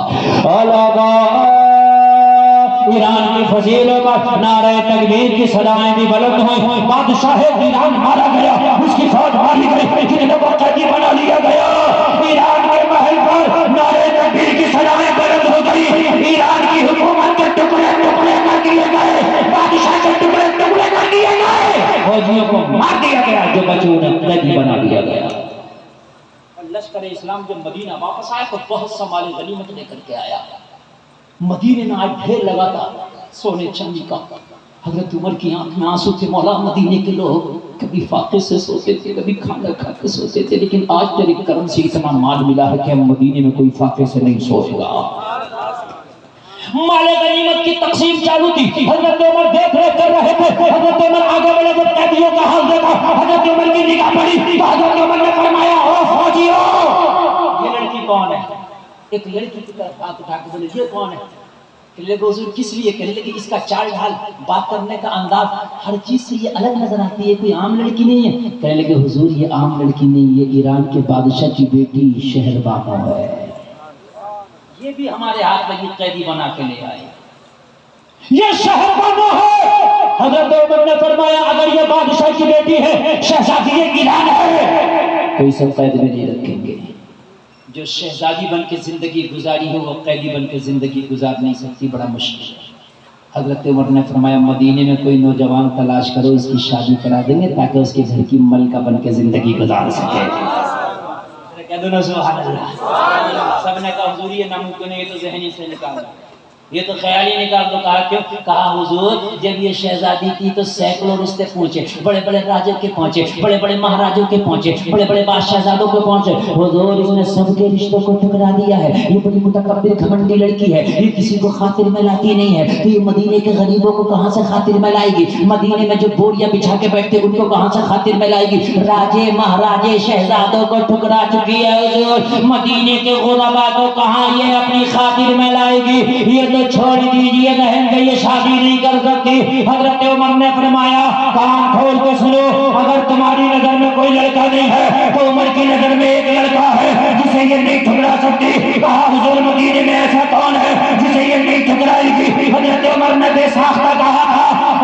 ایران کی فضیلوں پر نعرہ تکبیر کی صدائیں بھی بلند ہوئیں، بادشاہ ایران مارا گیا، اس کی فوج ماری گئی، کتنے کو قیدی بنا لیا گیا۔ ایران کے محل پر نعرہ تکبیر کی صدائیں بلند ہو گئی، ایران کی حکومت کے ٹکڑے ٹکڑے کر دیے گئے، بادشاہ کے ٹکڑے ٹکڑے کر دیے گئے، فوجیوں کو مار دیا گیا، جو بچے انہیں قیدی بنا لیا گیا۔ لشکر اسلام جب مدینہ واپس آیا تو بہت سا مال غنیمت لے کر کے آیا۔ مدینے میں آج ڈھیر لگا تھا سونے چاندی کا۔ حضرت عمر کی آنکھ میں آنسو تھے، مولا مدینے کے لوگ کبھی فاقے سے سوتے تھے، کبھی کھانا کھا کے سوتے تھے، لیکن آج تیرے کرم سے اتنا مال ملا ہے کہ ہم مدینے میں کوئی فاقے سے نہیں سوئے گا۔ مال غنیمت کی تقسیم چالو تھی، حضرت عمر دیکھ ریکھ کر رہے تھے۔ حضرت عمر آگے بڑھے، جب قیدیوں کا حال دیکھا، حضرت عمر کی نگاہ پڑی تو حضرت عمر نے فرمایا، او فوجیو، یہ لڑکی کون ہے؟ ایک لڑکی کی طرف ہاتھ اٹھا کے بولے، یہ کون ہے؟ کہنے لگے حضور کس لیے؟ کہنے لگے اس کا چال ڈھال، بات کرنے کا انداز، ہر چیز سے یہ الگ نظر آتی ہے، کوئی عام لڑکی نہیں ہے۔ کہنے لگے حضور یہ عام لڑکی نہیں، یہ ایران کے بادشاہ کی بیٹی شہربانو ہے، یہ بھی ہمارے ہاتھ میں یہ قیدی بنا کے لے آئے، یہ شہربانو ہے۔ حضرت عمر نے فرمایا اگر یہ بادشاہ کی بیٹی ہے، شہزادی ایران ہے، تو اسے قید میں نہیں رکھیں گے۔ جو شہزادی بن کے زندگی گزاری ہو وہ قیدی بن کے زندگی گزار نہیں سکتی، بڑا مشکل ہے۔ حضرت عمر نے فرمایا مدینے میں کوئی نوجوان تلاش کرو، اس کی شادی کرا دیں گے تاکہ اس کے گھر کی ملکہ بن کے زندگی گزار سکے۔ کہہ دو نا سبحان اللہ۔ سب نے کہا حضور یہ ناممکن ہے، یہ تو ذہنی سے نکالا، یہ تو خیالی نکال دو۔ کہا کیوں؟ کہا حضور جب یہ شہزادی تھی تو سینکڑوں رشتے پہنچے، بڑے بڑے راجوں کے پہنچے، بڑے بڑے مہاراجوں کے پہنچے، بڑے بڑے بادشاہزادوں کے پہنچے، حضور اس نے سب کے رشتوں کو ٹکرا دیا ہے، یہ بڑی متکبر گھمنڈی لڑکی ہے، یہ کسی کو خاطر میں لاتی نہیں ہے، تو یہ مدینے کے غریبوں کو کہاں سے خاطر میں لائے گی؟ مدینے میں جو بوریاں بچھا کے بیٹھتے ان کو کہاں سے خاطر میں لائے گی؟ راجے مہاراجے شہزادوں کو ٹکرا چکی ہے حضور، مدینے کے غربا کو کہاں یہ اپنی خاطر میں لائے گی؟ یہ تو چھوڑ دیجئے بہن کہ یہ شادی نہیں کر سکتی۔ حضرت عمر نے فرمایا کان کھول کے سنو، اگر تمہاری نظر میں کوئی لڑکا نہیں ہے تو عمر کی نظر میں ایک لڑکا ہے جسے یہ نہیں ٹھکرا سکتی۔ کہا حضور مدینے میں ایسا کون ہے جسے یہ نہیں ٹھکرائے گی؟ حضرت عمر نے بے ساختہ کہا تھا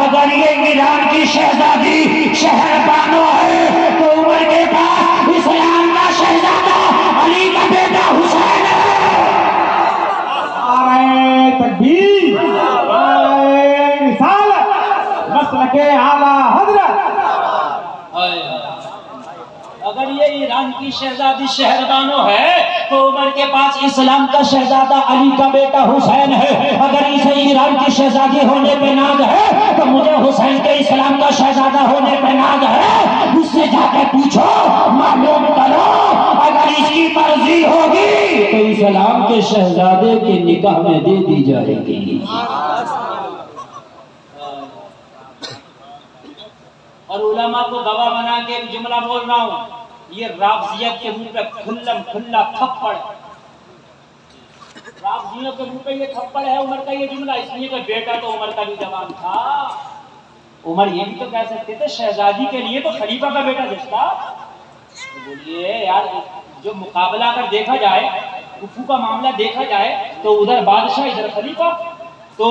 اگر یہ ایران کی شہزادی شہربانو ہے تو عمر کے پاس اسلام کا شہزادہ علی کا بیٹا حسین ہے۔ تکبیر، رسالت، مسلک اعلیٰ حضرت۔ اگر یہ ایران کی شہزادی شہربانو ہے تو عمر کے پاس اسلام کا شہزادہ علی کا بیٹا حسین ہے۔ اگر اسے ایران کی شہزادی ہونے پہ ناز ہے تو مجھے حسین کے اسلام کا شہزادہ ہونے پہ ناز ہے۔ اس سے جا کے پوچھو، معلوم کرو، اگر اس کی مرضی ہوگی تو اسلام کے شہزادے کے نکاح میں دے دی جائے گی۔ اور علماء کو گواہ بنا کے ایک جملہ بول رہا ہوں، یہ رافضیت کے منہ پہ کھلم کھلا تھپڑ، رافضیوں کے منہ پہ یہ تھپڑ ہے عمر کا یہ جملہ، اس لیے کہ بیٹا تو عمر کا بھی جوان تھا۔ عمر یہ بھی تو کہہ سکتے تھے شہزادی کے لیے تو خلیفہ کا بیٹا رشتہ۔ تو بولیے یار جو مقابلہ اگر دیکھا جائے، کفو کا معاملہ دیکھا جائے تو ادھر بادشاہ ادھر خلیفہ، تو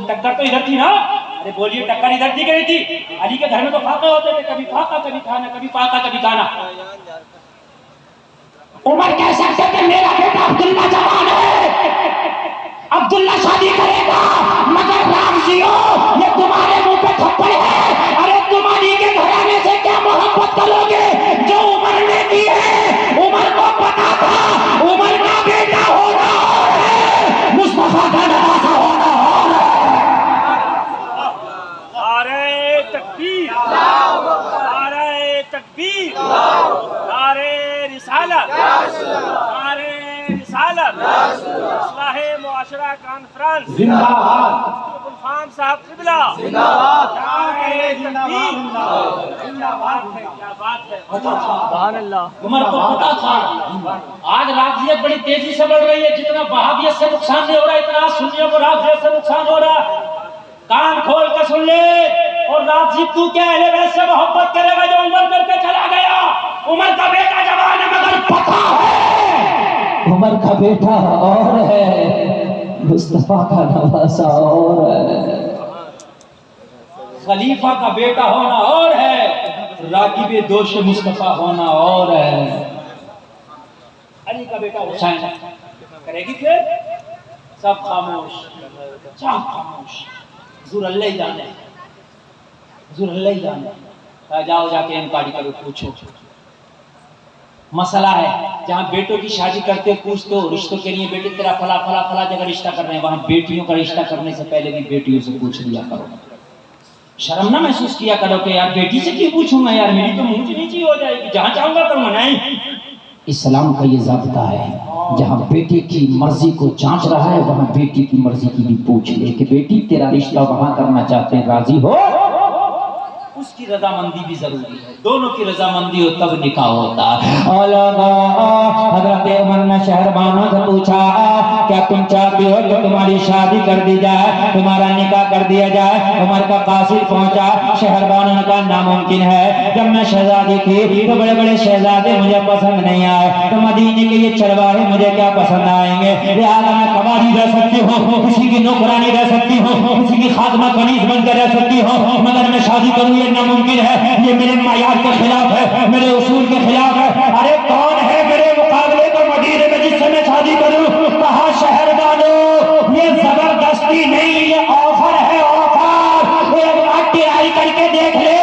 ٹکر تو ادھر تھی نا۔ ارے بولیے ٹکر ادھر تھی کہ نہیں تھی؟ علی کے گھر میں تو فاقے ہوتے تھے، کبھی فاقہ کبھی کھانا، کبھی فاقہ کبھی کھانا۔ عمر کہہ سکتے تھے میرا بیٹا عبداللہ جوان ہے، عبداللہ شادی کرے گا، مگر رافضیوں یہ تمہارے منہ پہ تھپڑ ہے۔ ارے تم علی کے گھرانے سے کیا محبت کرو گے جو عمر نے کی ہے؟ عمر کو پتا تھا عمر کا بیٹا ہونا اور ہے، مصطفیٰ کا نواسا ہونا اور ہے۔ نعرہ تکبیر، نعرہ تکبیر، نعرہ رسالت، نعرہ رسالت، اصلاح معاشرہ کانفرنس زندہ باد، خان صاحب قبلہ زندہ باد، زندہ باد ہے، کیا بات ہے، سبحان اللہ۔ عمر کو پتا تھا آج رافضی رافضیت بڑی تیزی سے بڑھ رہی ہے، جتنا وہابیت سے نقصان نہیں ہو رہا اتنا سنیوں کو رافضیت سے نقصان ہو رہا ہے۔ کان کھول کے سن لے، اور رافضی تو کیا اہل بیت سے محبت کرے گا جو عمر کر کے چلا گیا؟ عمر کا بیٹا جوان ہے مگر پتہ ہے عمر کا بیٹا اور ہے، مصطفیٰ کا نواسا اور ہے، خلیفہ کا بیٹا ہونا اور ہے، راکب دوش مصطفیٰ ہونا اور ہے۔ علی کا بیٹا حسین کرے گی پھر سب خاموش، سب خاموش، حضور اللہ ہی جانے، حضور اللہ ہی جانے۔ جاؤ جا کے انکوائری کرو، پوچھو، مسئلہ ہے جہاں بیٹوں کی شادی کرتے پوچھتے ہو رشتوں کے لیے، بیٹے تیرا فلا فلا فلا جگہ رشتہ کر رہے ہیں، وہاں بیٹیوں کا رشتہ کرنے سے پہلے بھی بیٹیوں سے پوچھ لیا کرو، شرم نہ محسوس کیا کرو کہ یار بیٹی سے کیوں پوچھوں گا، یار میری تو منہ نیچی ہو جائے گی، جہاں چاہوں گا کروں گا۔ نہیں، اسلام کا یہ ضابطہ ہے، جہاں بیٹے کی مرضی کو جانچ رہا ہے وہاں بیٹی کی مرضی کی بھی پوچھ لے کہ بیٹی تیرا رشتہ وہاں کرنا چاہتے ہیں، راضی ہو؟ اس کی رضامندی بھی ضروری ہے، دونوں کی رضامندی ہو تب نکاح ہوتا ہے۔ حضرت عمر نے شہربانوں سے پوچھا کیا تم چاہتی ہو کہ تمہاری شادی کر دی جائے، تمہارا نکاح کر دیا جائے؟ عمر کا قاصد پہنچا، شہربانوں نے کہا ناممکن ہے، جب میں شہزادی تھی تو بڑے بڑے شہزادے مجھے پسند نہیں آئے، تو مدینے کے یہ چرواہے مجھے کیا پسند آئیں گے، لہٰذا میں قوالی رہ سکتی ہوں، کسی کی نوکرانی رہ سکتی ہوں، کسی کی خادمہ کنیز بن کر رہ سکتی ہوں، مگر میں شادی کروں یہ ناممکن ہے، یہ میرے معیار کے خلاف ہے، میرے اصول کے خلاف ہے۔ ارے کون ہے میرے مقابلے کو مدینے میں جس سے میں شادی کروں؟ کہا شہربانو یہ زبردستی نہیں، یہ آفر ہے، آفر، ایک بار ٹرائی کر کے دیکھ لے،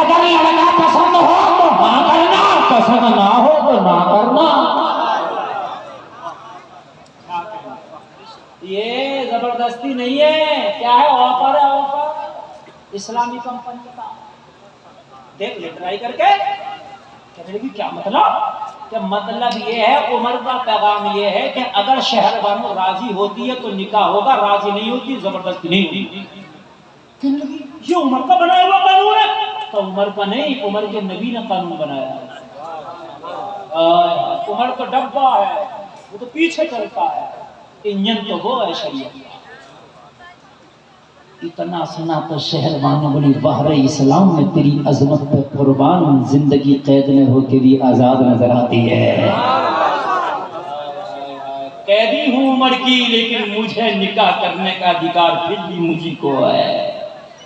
اگر لڑکا پسند ہو تو ہاں کرنا، پسند نہ ہو تو نہ کرنا۔ یہ زبردستی نہیں ہے، کیا ہے؟ آفر ہے، آفر، اسلامی کمپنی کا، دیکھ لے ٹرائی کر کے۔ کہنے لگی کیا مطلب؟ کہ مطلب یہ ہے، عمر کا پیغام یہ ہے کہ اگر شہربانو راضی ہوتی ہے تو نکاح ہوگا، راضی نہیں ہوتی زبردستی نہیں ہوتی۔ کہنے لگی یہ عمر کا بنایا ہوا قانون ہے؟ تو عمر کا نہیں، عمر کے نبی نے قانون بنایا ہے۔ عمر تو ڈبہ ہے، وہ تو پیچھے چلتا ہے، انجن تو وہ ہے شریعت۔ اتنا سنا تو شہربانو بولی بحر اسلام میں تیری عظمت پہ قربان، زندگی قید میں ہو کے بھی آزاد نظر آتی ہے۔ قیدی ہوں عمر کی لیکن مجھے نکاح کرنے کا ادھیکار پھر بھی مجھے کو ہے۔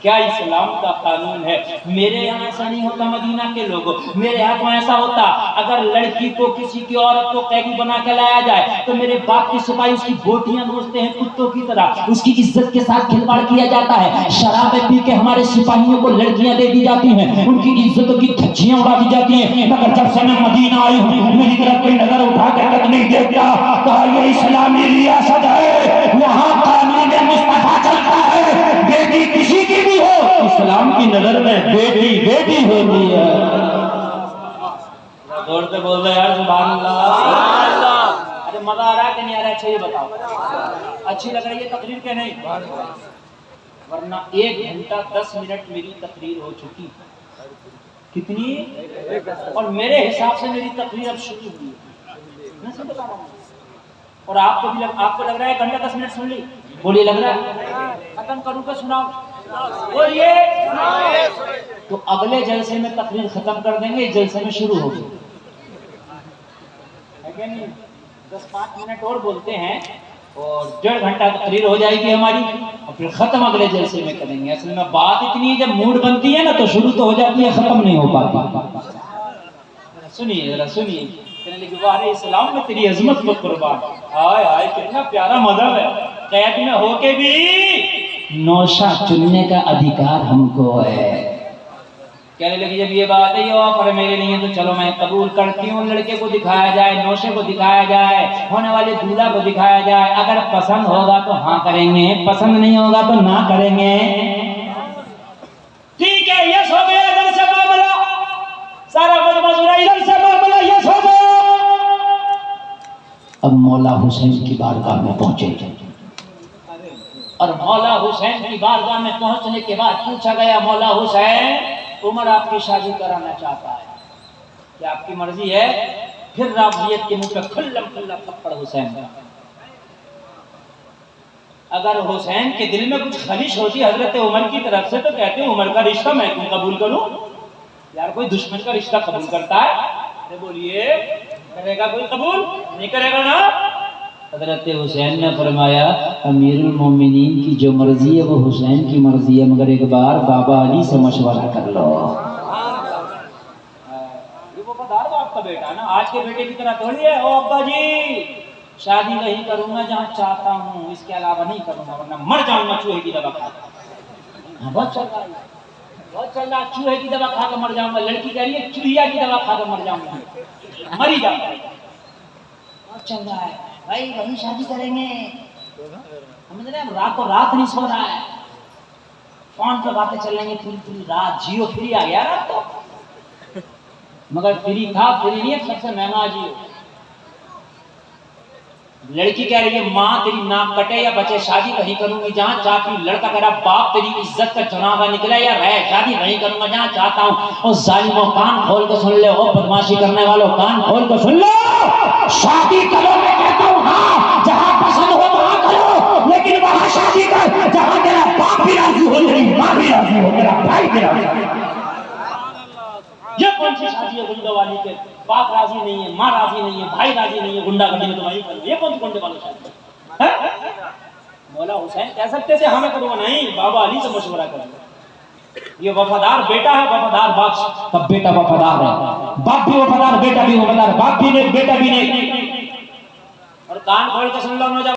کیا اسلام کا قانون ہے؟ میرے یہاں ایسا نہیں ہوتا، مدینہ کے لوگوں میرے ہاتھ میں ایسا ہوتا، اگر لڑکی کو کسی کی عورت کو قیدی بنا کے لایا جائے تو میرے باپ کے سپاہی اس کی بوٹیاں نوچتے ہیں کتوں کی طرح، اس کی عزت کے ساتھ کھلواڑ کیا جاتا ہے، شرابیں پی کے ہمارے سپاہیوں کو لڑکیاں دے دی جاتی ہیں، ان کی عزتوں کی دھجیاں اڑا دی جاتی ہیں۔ مگر جب سے میں مدینہ آئی ہوں میری طرف کوئی نظر اٹھا کر تک نہیں دیکھتا، کہا یہ اسلامی ریاست ہے، یہاں قانون مصطفیٰ چلتا ہے، بیٹی کسی کی بھی ہو اسلام کی نظر میں بیٹی بیٹی ہوتی ہے۔ زور سے بول رہے یار سبحان اللہ۔ ارے مزہ آ رہا ہے کہ نہیں آ رہا ہے؟ اچھا یہ بتاؤ، اچھی لگ رہی ہے تقریر کہ نہیں؟ ورنہ 1 گھنٹہ 10 منٹ میری تقریر ہو چکی، کتنی؟ اور میرے حساب سے میری تقریر اب شروع ہوئی ہے، میں سب بتا رہا ہوں، اور آپ کو بھی آپ کو لگ رہا ہے 1 گھنٹہ 10 منٹ سن لی؟ بولیے لگ رہا ہے؟ ختم کروں کہ سناؤ؟ بولیے۔ تو اگلے جلسے میں تقریر ختم کر دیں گے، اس جلسے میں شروع ہوگی، ہے کہ نہیں؟ 10-5 منٹ اور بولتے ہیں اور 1.5 گھنٹہ تقریر ہو جائے گی ہماری، اور پھر ختم اگلے جلسے میں کریں گے۔ اصل میں بات اتنی ہے جب موڈ بنتی ہے نا تو شروع تو ہو جاتی ہے، ختم نہیں ہو پاتی۔ سنیے ذرا سنیے، کہنے لگے بحر اسلام میں تیری عظمت کو قربان، ہائے ہائے کتنا پیارا مذہب ہے، قید میں ہو کے بھی نوشہ چننے کا ادھیکار ہم کو ہے۔ کہنے لگی جب یہ بات ہے یہ آفر میرے لیے تو چلو میں قبول کرتی ہوں، لڑکے کو دکھایا جائے، نوشے کو دکھایا جائے، ہونے والے دولہا کو دکھایا جائے، اگر پسند ہوگا تو ہاں کریں گے، پسند نہیں ہوگا تو نہ کریں گے۔ ٹھیک ہے، یس ہو گیا، ادھر سے معاملہ سارا مجمع، ادھر سے معاملہ یس ہو گیا۔ اب مولا حسین کی بارگاہ میں پہنچے، اور مولا حسین کی بارگاہ میں پہنچنے کے بعد پوچھا گیا مولا حسین عمر آپ کی شادی کرانا چاہتا ہے، کیا آپ کی مرضی ہے؟ پھر رابعیت کے منہ پہ کھلا کھلا تھپڑ حسین کا. اگر حسین کے دل میں کچھ خلش ہوتی حضرت عمر کی طرف سے تو کہتے ہیں عمر کا رشتہ میں کیوں قبول کروں؟ یار کوئی دشمن کا رشتہ قبول کرتا ہے؟ ارے بولیے کرے گا کوئی قبول؟ نہیں کرے گا نا. حضرت حسین نے فرمایا امیر المومنین کی جو مرضی ہے وہ حسین کی مرضی ہے، مگر ایک بار بابا علی سے مشورہ کر لو. یہ وفادار باپ کا بیٹا نا، آج کے بیٹے کی طرح تھوڑی ہے. او ابا جی شادی وہی کروں گا جہاں چاہتا ہوں، اس کے علاوہ نہیں کروں گا ورنہ مر جاؤں گا چوہے کی دوا کھا کر. بہت چل رہا ہے، بہت چل رہا ہے. چوہے کی دوا کھا کر مر جاؤں گا. لڑکی کہہ رہی ہے چڑیا کی دوا کھا کر مر جاؤں گا، مر ہی جاؤں گا. بہت چل رہا ہے بھائی، وہی شادی کریں گے. سمجھ رہے ہیں؟ رات کو رات نہیں سو رہا ہے، فون پہ باتیں چل رہی ہیں پوری پوری رات. جیو فری آ گیا رات تو، مگر فری تھا، فری نہیں ہے، سب سے مہنگا جیو. لڑکی کہہ رہی ہے ماں تیری ناک کٹے یا بچے، شادی وہیں کروں گی جہاں چاہتی ہوں. لڑکا کہہ رہا باپ تیری عزت کا جنازہ نکلے یا رہے، شادی وہیں کروں گا جہاں چاہتا ہوں. اور ظالموں کان کھول کے سن لے، اور بدماشی کرنے والوں کان کھول کے سن لو. شادی کرو میں کہتا ہوں ہاں، جہاں پسند ہو وہاں کرو، لیکن وہاں شادی کر جہاں تیرا باپ بھی راضی ہو، تیری ماں بھی راضی ہو، تیرا بھائی بھی راضی ہو. یہ کون سی شادی ہے گنڈے والی کے؟ باپ راضی نہیں ہے، ماں راضی نہیں ہے، بھائی راضی نہیں ہے، گنڈا گردی میں تمہاری کرو. یہ کون سی گنڈے والی شادی ہے؟ مولا حسین کہہ سکتے تھے ہمیں کروں گا، نہیں، بابا علی سے مشورہ کرو. یہ وفادار بیٹا ہے، وفادار باپ کا بیٹا وفادار ہے. باپ بھی وفادار، بیٹا بھی وفادار. باپ بھی نہیں، بیٹا بھی نہیں. اور کان کھول کے سن لو نوجوان.